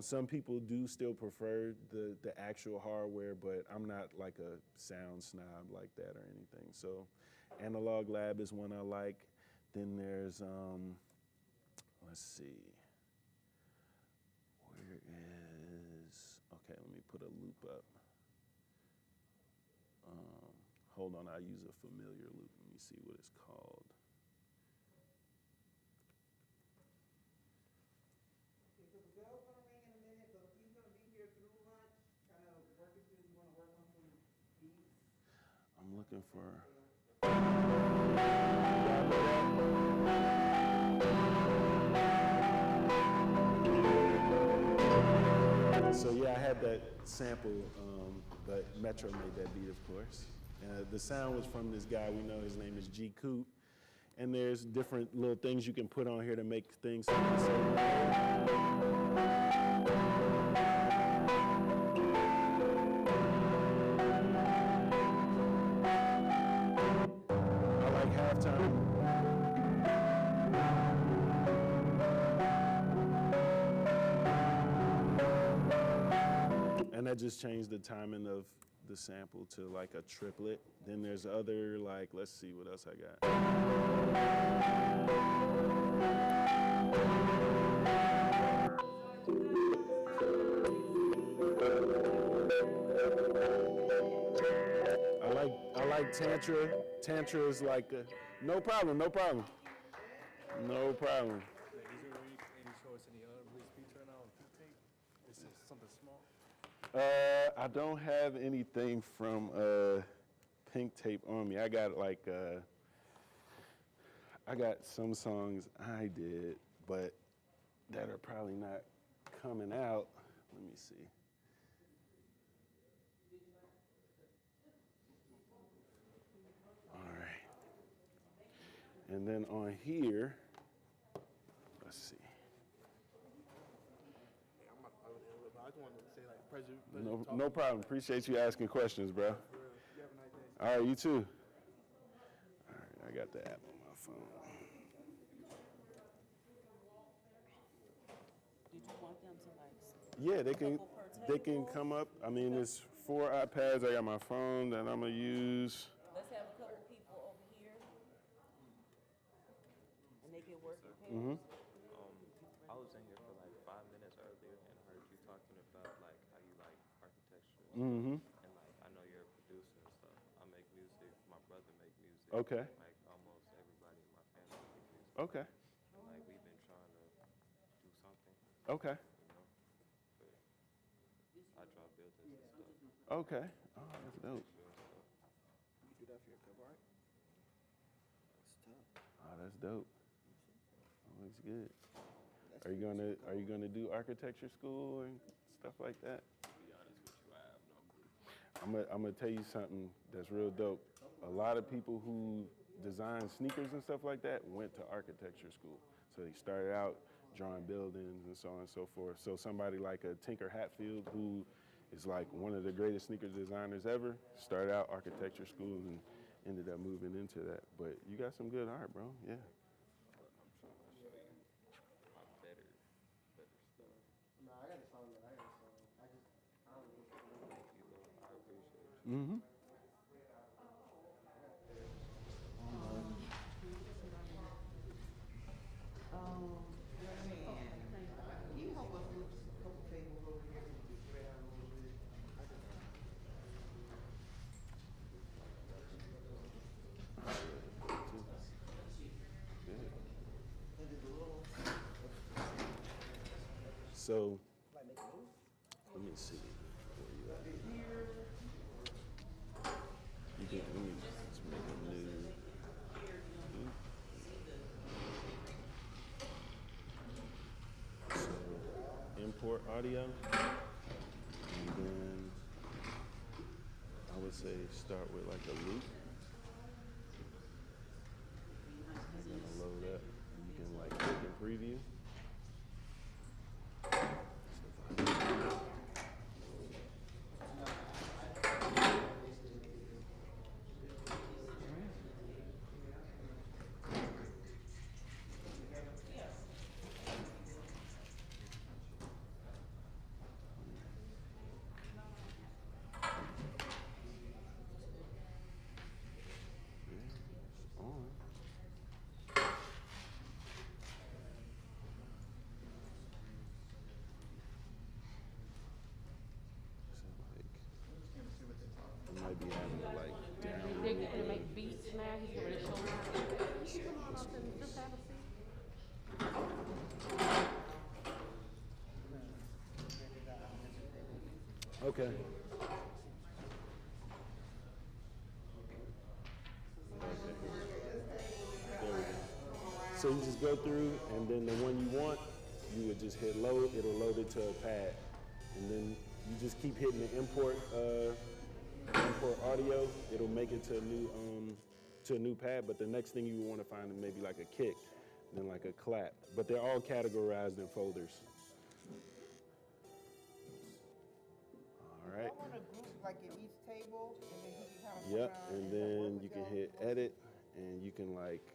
Some people do still prefer the actual hardware, but I'm not like a sound snob like that or anything. So Analog Lab is one I like. Then there's, let's see, where is, okay, let me put a loop up. Hold on, I use a familiar loop. Let me see what it's called. Okay, so the bell's gonna ring in a minute, but he's gonna be here through lunch, kind of working through, you wanna work on some beats? I'm looking for. So yeah, I had that sample, but Metro made that beat, of course. The sound was from this guy we know. His name is G Coop, and there's different little things you can put on here to make things sound the same. I like halftime. And that just changed the timing of the sample to like a triplet. Then there's other, like, let's see what else I got. I like Tantra. Tantra is like a, no problem, no problem. No problem. Is there any show us any release beats right now on Pink Tape? Is it something small? I don't have anything from Pink Tape on me. I got like, I got some songs I did, but that are probably not coming out. Let me see. All right. And then on here, let's see. I just wanted to say, like, pleasure No problem. Appreciate you asking questions, bro. You have a nice day. All right, you too. All right, I got the app on my phone. Did you want them to like? Yeah, they Couple per can table? come up. I mean, it's 4 iPads. I got my phone that I'm gonna use. Let's have a couple people over here, and they can work in pairs. Mm-hmm. I was in here for like 5 minutes earlier and heard you talking about like how you like architecture. Mm-hmm. And like I know you're a producer and stuff. I make music. My brother make music. Okay. Like almost everybody in my family make music. Okay. And like we've been trying to do something. Okay. You know. But I draw buildings and stuff. Okay. Oh, that's dope. You do that for your cover art? That's tough. Oh, that's dope. That looks good. Are you gonna do architecture school and stuff like that? To be honest with you, I have no clue. I'm gonna tell you something that's real dope. A lot of people who design sneakers and stuff like that went to architecture school. So they started out drawing buildings and so on and so forth. So somebody like a Tinker Hatfield, who is like one of the greatest sneaker designers ever, started out architecture school and ended up moving into that. But you got some good art, bro. Yeah. I'm trying to show you my better stuff. No, I got a song that I got a song. I don't know. Thank you, Lord. I appreciate you. Mm-hmm. Can you help us move a couple tables over here so we can spread out a little bit? So, let me see. Where you at? You can, let me just make a new. So, import audio. And then I would say start with like a loop. I'm gonna load up. You can like click and preview. Might be having to like download They're it. getting to make beats now. He's going to show them. You come on up and just have a seat. Okay. There we go. So you just go through, and then the one you want, you would just hit load. It'll load it to a pad, and then you just keep hitting the import audio. It'll make it to a new pad. But the next thing you want to find is maybe like a kick, then like a clap. But they're all categorized in folders. All right. I want a group like in each table, and then he can kind of Yep, and then you can hit edit, and you can like,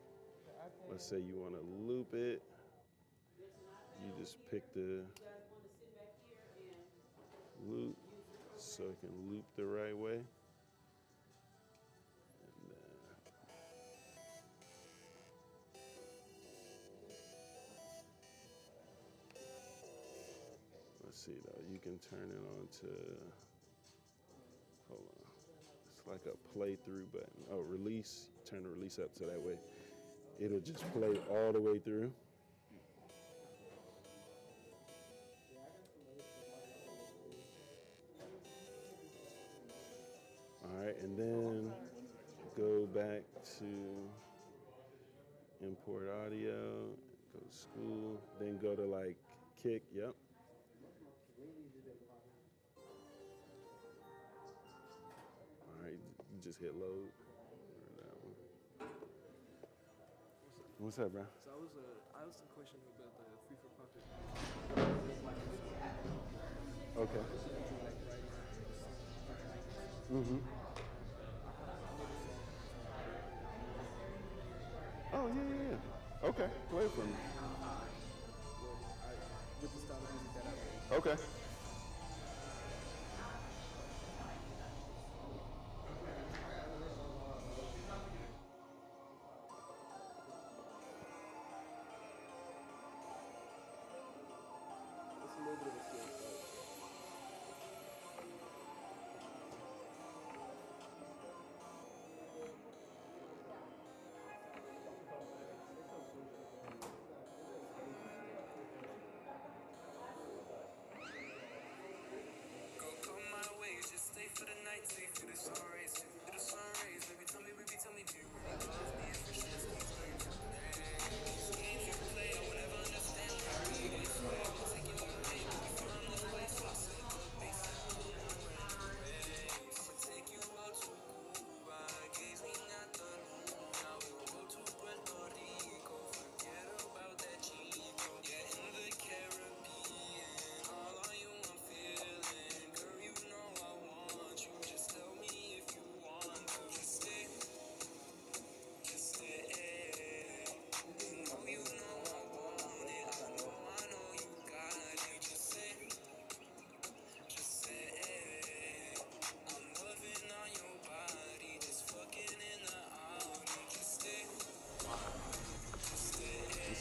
let's say you want to loop it. You just pick the loop so it can loop the right way. And let's see though, you can turn it on to, hold on. It's like a playthrough button. Oh, release, turn the release up so that way it'll just play all the way through. All right, and then go back to import audio, go to school, then go to like kick, yep. All right, you just hit load. That one. What's up, bro? So I was some question about the free for profit. Okay. Mm-hmm. Oh, yeah. Okay, play it for me. With the style of music that I make. Okay. It's a little bit of a slow start.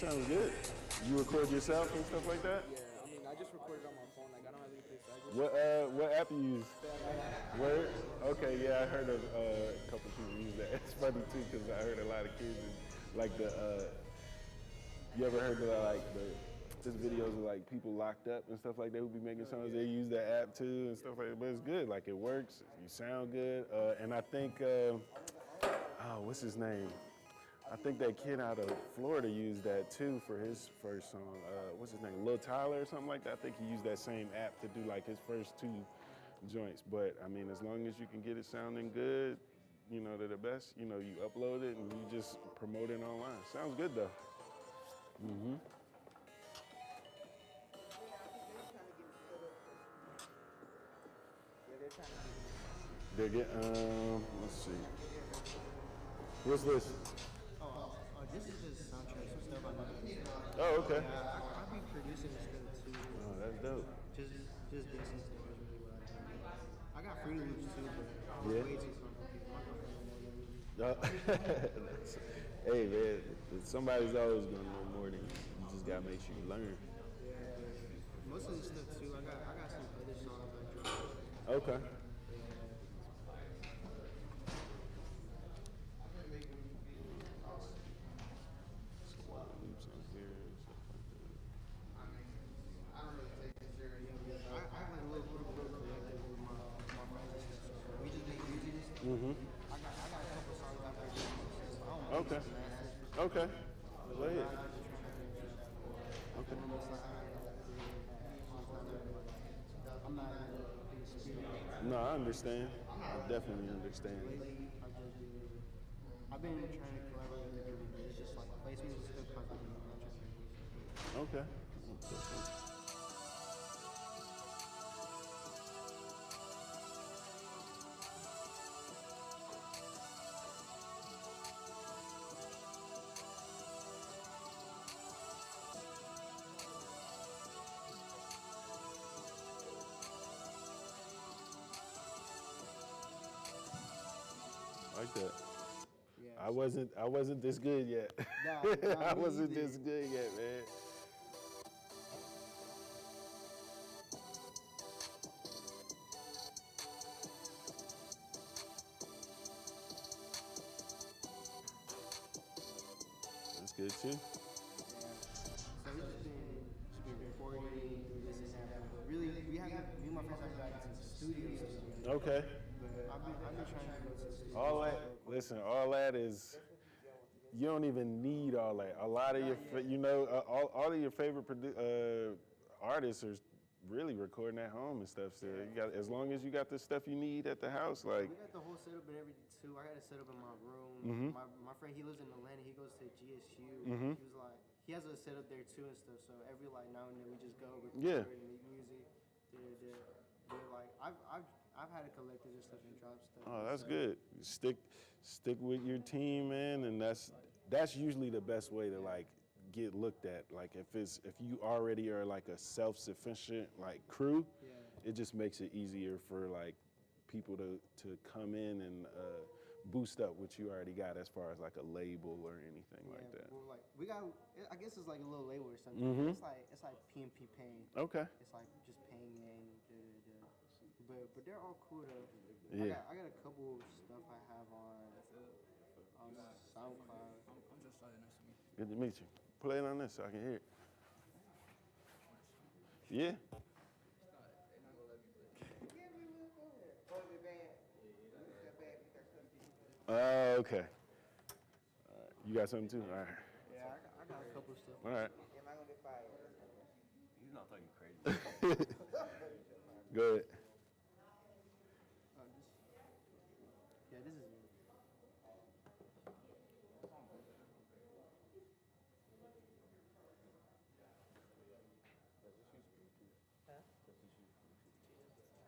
Sounds good. You record yourself and stuff like that? Yeah, I mean, I just recorded on my phone. Like, I don't have any place. I just What app you use? Word? Okay, yeah, I heard of a couple people use that. It's funny too because I heard a lot of kids like the. You ever heard of like the There's videos of like people locked up and stuff like that who be making songs. They use that app too and stuff like that. But it's good. Like it works. You sound good. And I think, what's his name? I think that kid out of Florida used that too for his first song. What's his name? Lil Tyler or something like that. I think he used that same app to do like his first 2 joints. But I mean, as long as you can get it sounding good, you know, they're the best. You know, you upload it and you just promote it online. Sounds good though. Mm-hmm. They're getting, let's see. What's this? This is just soundtrack, some stuff I know. Oh, okay. I be producing this stuff too. Oh, that's dope. Just decent stuff is really what I do. I got Fruity Loops too, but Yeah. way too complicated. My girlfriend know more than me. Hey man, somebody's always gonna know more than you. You just gotta make sure you learn. Yeah, most of this stuff too, I got some other songs I dropped. Okay. Mm-hmm. Okay. Okay. Go ahead. Okay. No, I understand. I definitely understand. I've been trying to collaborate with other people. It's just like placement is still constantly Okay. Like that. Yeah, I wasn't this good yet. Nah, I me wasn't either. this good yet, man. That's good too. So we just been recording this and that. Really, me and my friends have got into the studio. Okay. But I've been trying to go to the studio. All that is, you don't even need all that. A lot of your, all of your favorite artists are really recording at home and stuff. So you got, as long as you got the stuff you need at the house, like. We got the whole setup and everything too. I got it set up in my room. Mm-hmm. My friend, he lives in Atlanta. He goes to GSU. Mm-hmm. He was like, he has a setup there too and stuff. So every like now and then we just go record Yeah. and make music. They're like, I've had a collectors and stuff and drop stuff. Oh, that's good. Stick with your team, man, and that's usually the best way to like get looked at. Like if you already are like a self-sufficient like crew, it just makes it easier for like people to come in and boost up what you already got as far as like a label or anything like that. Well, like we got, I guess it's like a little label or something. Mm-hmm. It's like PMP paying. Okay. It's like just paying in. But they're all cool though. Yeah. I got a couple stuff I have on SoundCloud. I'm just starting. Nice to meet you. Good to meet you. Play it on this so I can hear it. Yeah. Okay. You got something too? All right. Yeah, I got a couple stuff. All right. Am I gonna get fired? He's not talking crazy. Go ahead. This is.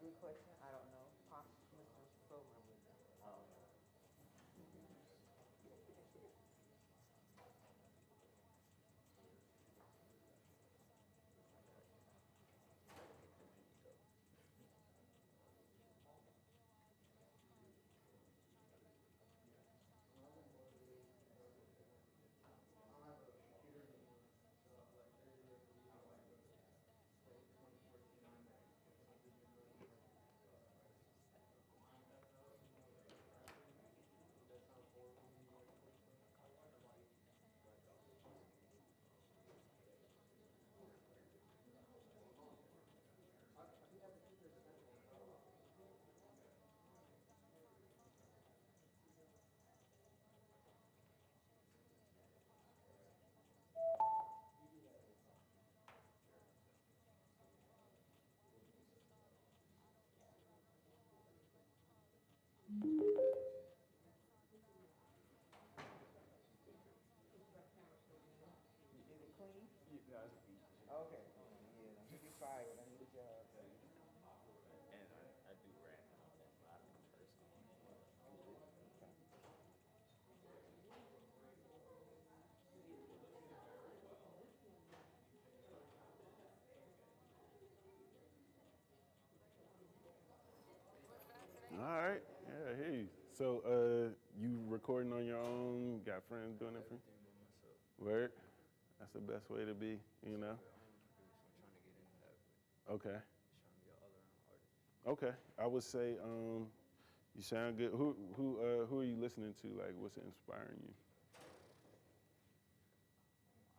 Good question. I don't know. Mr. Program. fired. I need a job. And I do rap. That's a lot of curse on it. All right. Yeah, I hear you. So, you recording on your own? Got friends doing it for you? Everything by myself. Word. That's the best way to be, you know? I'm trying to get into that, but Okay. just trying to be an all-around artist. Okay. I would say, you sound good. Who are you listening to? Like, what's inspiring you? I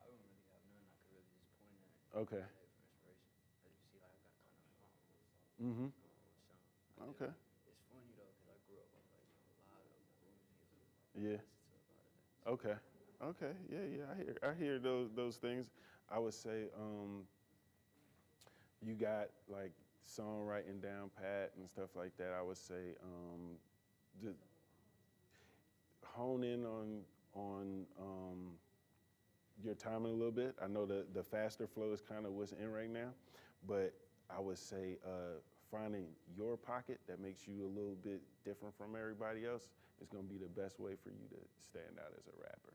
don't really have none I could really just point at. Okay. For inspiration. As you see, like I got kind of like my own sound. Mm-hmm. Okay. It's funny though, because I grew up on like a lot of Uzi. Yeah. Listen to a lot of that. Okay. Okay. Yeah. I hear those things. I would say, you got like songwriting down pat and stuff like that. I would say, hone in on your timing a little bit. I know the faster flow is kind of what's in right now, but I would say finding your pocket that makes you a little bit different from everybody else is going to be the best way for you to stand out as a rapper.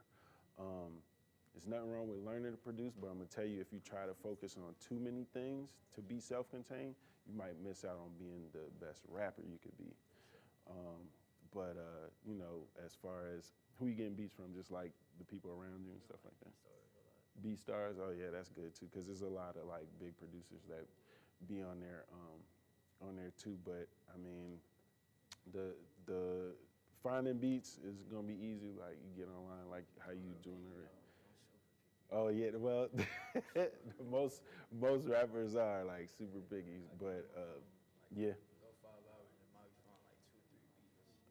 There's nothing wrong with learning to produce, but I'm gonna tell you, if you try to focus on too many things to be self-contained, you might miss out on being the best rapper you could be. You know, as far as who you getting beats from, just like the people around you and stuff like that. B-Stars, oh yeah, that's good too, because there's a lot of like big producers that be on there too. But I mean, the finding beats is gonna be easy. Like you get online, like how you doing it. Oh yeah, well, most rappers are like super biggies, but yeah. Go 5 hours and might find like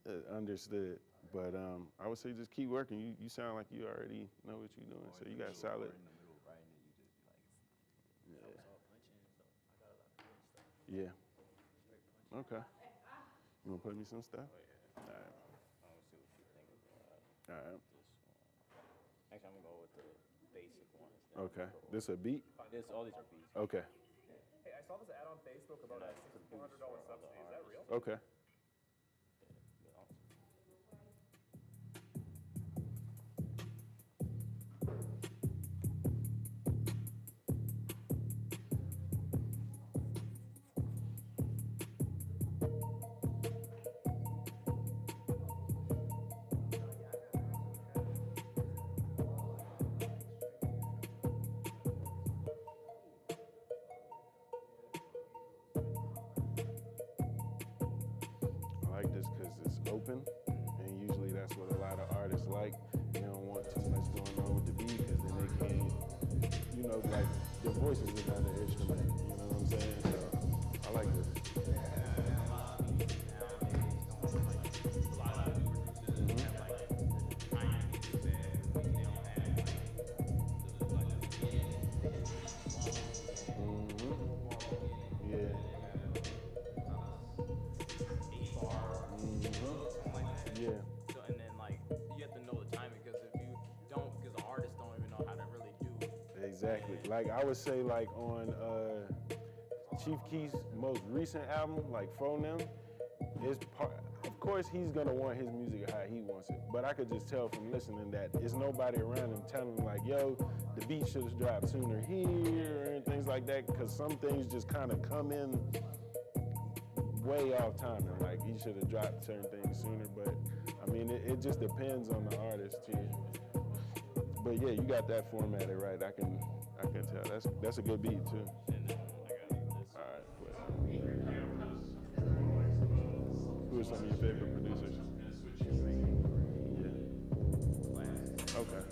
2 or 3 beats. Understood. But I would say just keep working. You sound like you already know what you're doing, so you got solid. In the middle of writing it, you just be like, Yeah. I was all punching, so I got a lot of good stuff. Yeah. Straight punching. Okay. You wanna play me some stuff? oh yeah. All right. I want to see what you think about All right. this one. Actually, I'm gonna go with the basic ones. Okay. This a beat? All these are beats. Okay. Hey, I saw this ad on Facebook about a $6,400 subsidy. Is that real? Okay. I like this because it's open, and usually that's what a lot of artists like. They don't want too much going on with the beat because then they can't, you know, like their voice is another instrument. You know what I'm saying? So I like this. Yeah. So, and then like you have to know the timing because if you don't, because the artists don't even know how to really do. Exactly. Like I would say, like on Chief Keef's most recent album, like Phone Them, is part. Of course, he's gonna want his music how he wants it. But I could just tell from listening that there's nobody around him telling him like, "Yo, the beat should have dropped sooner here," and things like that. Because some things just kind of come in way off timing. Like he should have dropped certain things sooner. But I mean, it just depends on the artist too. But yeah, you got that formatted right. I can tell. That's a good beat too. And then I got this. All right. Who are some of your favorite producers? Yeah. Okay.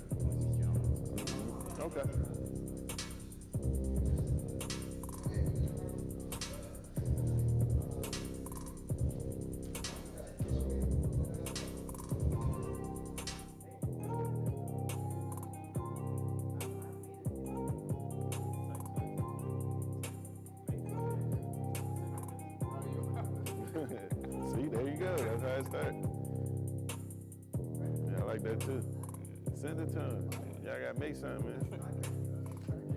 Okay. See, there you go. That's how it starts. Yeah, I like that too. Send it to him. Y'all gotta make something, man. I'm trying to show you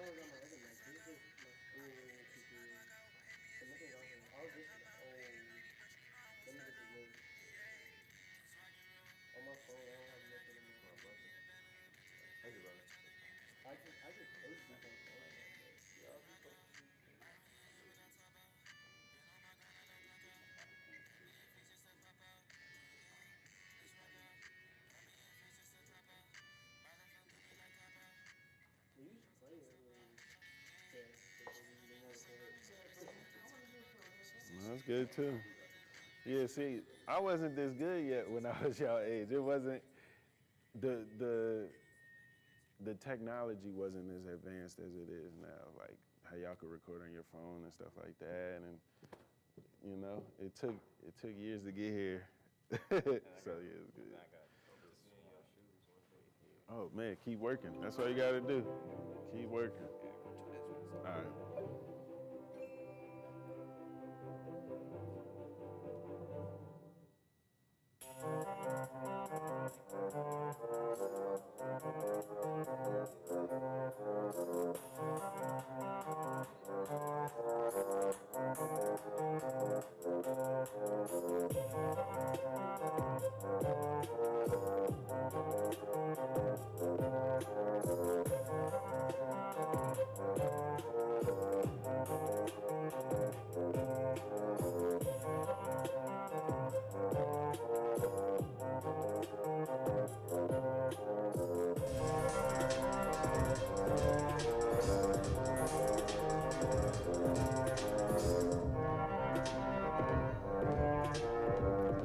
was on my other mic. This is just my school computer. So nothing's on here. All this is old. None of this is new. On my phone, I don't have nothing on my phone. Thank you, brother. I just post stuff on phone. Yeah, I'll be posting. We used to play it when they want to play it. That's good too. Yeah, see, I wasn't this good yet when I was y'all age. It wasn't the technology wasn't as advanced as it is now. Like how y'all could record on your phone and stuff like that, and you know, it took years to get here. So yeah, it's good. Oh man, keep working. That's all you gotta do. Keep working. All right.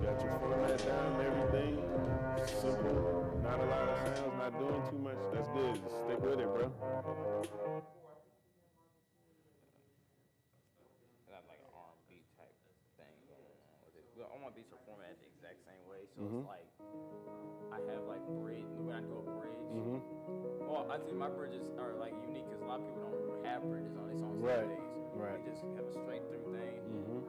Got your format down and everything. Simple, not a lot of sounds, not doing too much. That's good. Just stick with it, bro. I got like an R&B type thing going on with it. Well, all my beats are formatted the exact same way, so it's like I have like bridge. When I do a bridge, well, I think my bridges are like unique because a lot of people don't have bridges on their songs Right, nowadays. right. They just have a straight through thing,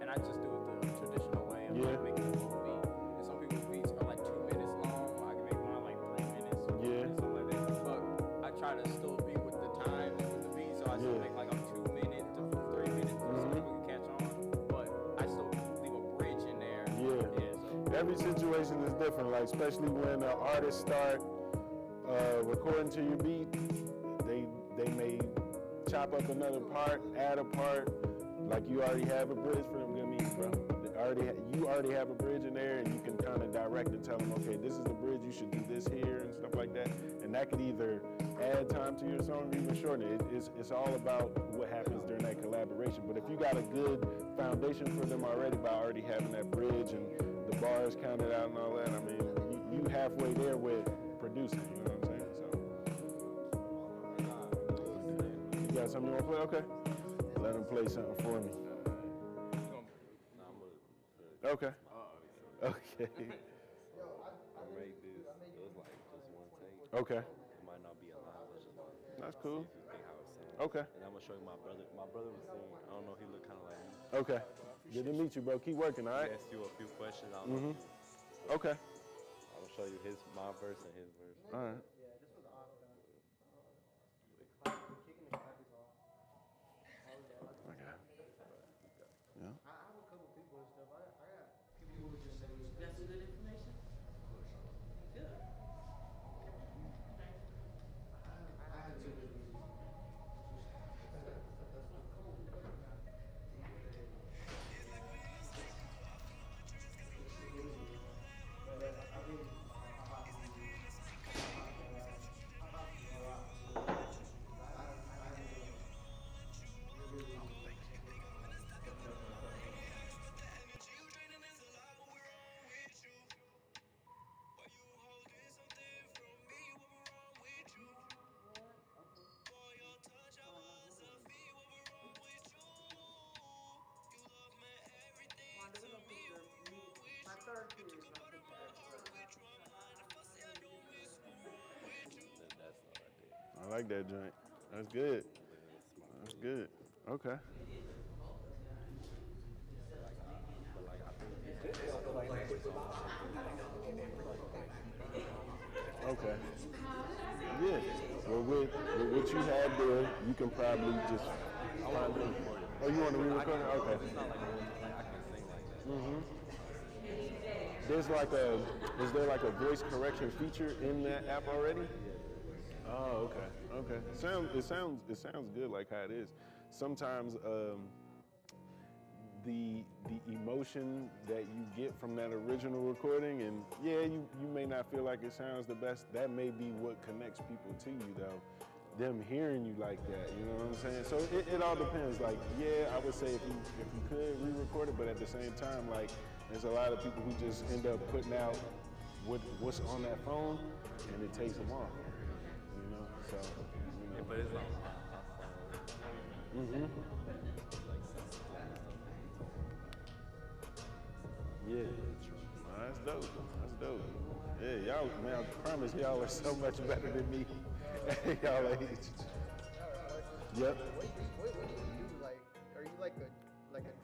and I just do it the traditional way. I'm Yeah. like making a whole beat. And some people's beats are like 2 minutes long. I can make mine like 3 minutes. Yeah. And something like that. But I try to still be with the times and with the beat, so I still make like a 2 minute to 3 minutes so people can catch on. But I still leave a bridge in there. Yeah. So Every situation is different, like especially when artists start recording to your beat, they may chop up another part, add a part, like you already have a bridge for them. Good means, bro. You already have a bridge in there, and you can kind of direct and tell them, okay, this is the bridge. You should do this here and stuff like that. And that could either add time to your song or even shorten it. It's all about what happens during that collaboration. But if you got a good foundation for them already by already having that bridge and the bars counted out and all that, I mean, you halfway there with producing. You know what I'm saying? So you got something you want to play? Okay. Let them play something for me. Okay. Okay. I made this. It was like just one take. Okay. It might not be a live version. That's cool. See if you think how it sounds. Okay. And I'm gonna show you my brother. My brother was singing. I don't know. He looked kind of like me. Okay. Good to meet you, bro. Keep working, all right? He asked you a few questions. I don't know. Okay. I'm gonna show you my verse and his verse. All right. Yeah, this was off though. The kicking the clap is off. All of that. Okay. Yeah. I have a couple people and stuff. I got people who would just send me Got some good information? Good. I have two good music. My third kid is not the That's all I did. I like that joint. That's good. That's good. Okay. Okay. Yeah. Well, with what you had there, you can probably just find it. Oh, you want to re-record it? Okay. It's not like I can sing like that. Mm-hmm. There's like is there like a voice correction feature in that app already? Oh, okay, okay. It sounds good like how it is. Sometimes the emotion that you get from that original recording, and yeah, you may not feel like it sounds the best. That may be what connects people to you though. Them hearing you like that, you know what I'm saying? So it all depends. Like, yeah, I would say if you could re-record it, but at the same time, like, there's a lot of people who just end up putting out what's on that phone, and it takes them off. You know, so. You know. Yeah, but it's like. Mm-hmm. Yeah. Nah, that's dope. That's dope. Yeah, y'all, man, I promise y'all are so much better than me. Y'all age. Yep. What do you do? Like, are you like a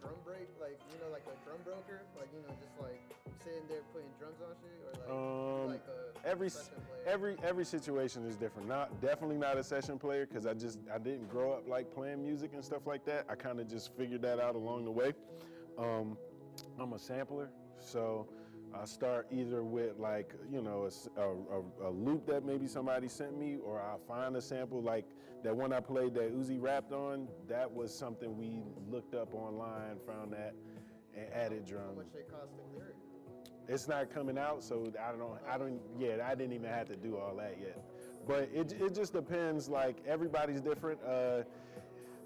drum break, like like a drum broker, like just like sitting there putting drums on shit, or like a session player? Every situation is different. Definitely not a session player because I didn't grow up like playing music and stuff like that. I kind of just figured that out along the way. I'm a sampler, so I start either with like a loop that maybe somebody sent me, or I find a sample like that one I played that Uzi rapped on. That was something we looked up online, found that, and added drums. How much they cost to clear it? It's not coming out, so I didn't even have to do all that yet. But it just depends. Like everybody's different.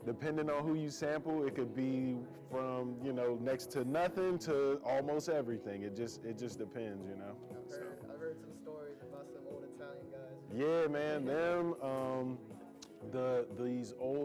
Depending on who you sample, it could be from next to nothing to almost everything. It just depends, I've heard some stories about some old Italian guys. Yeah, man, them these old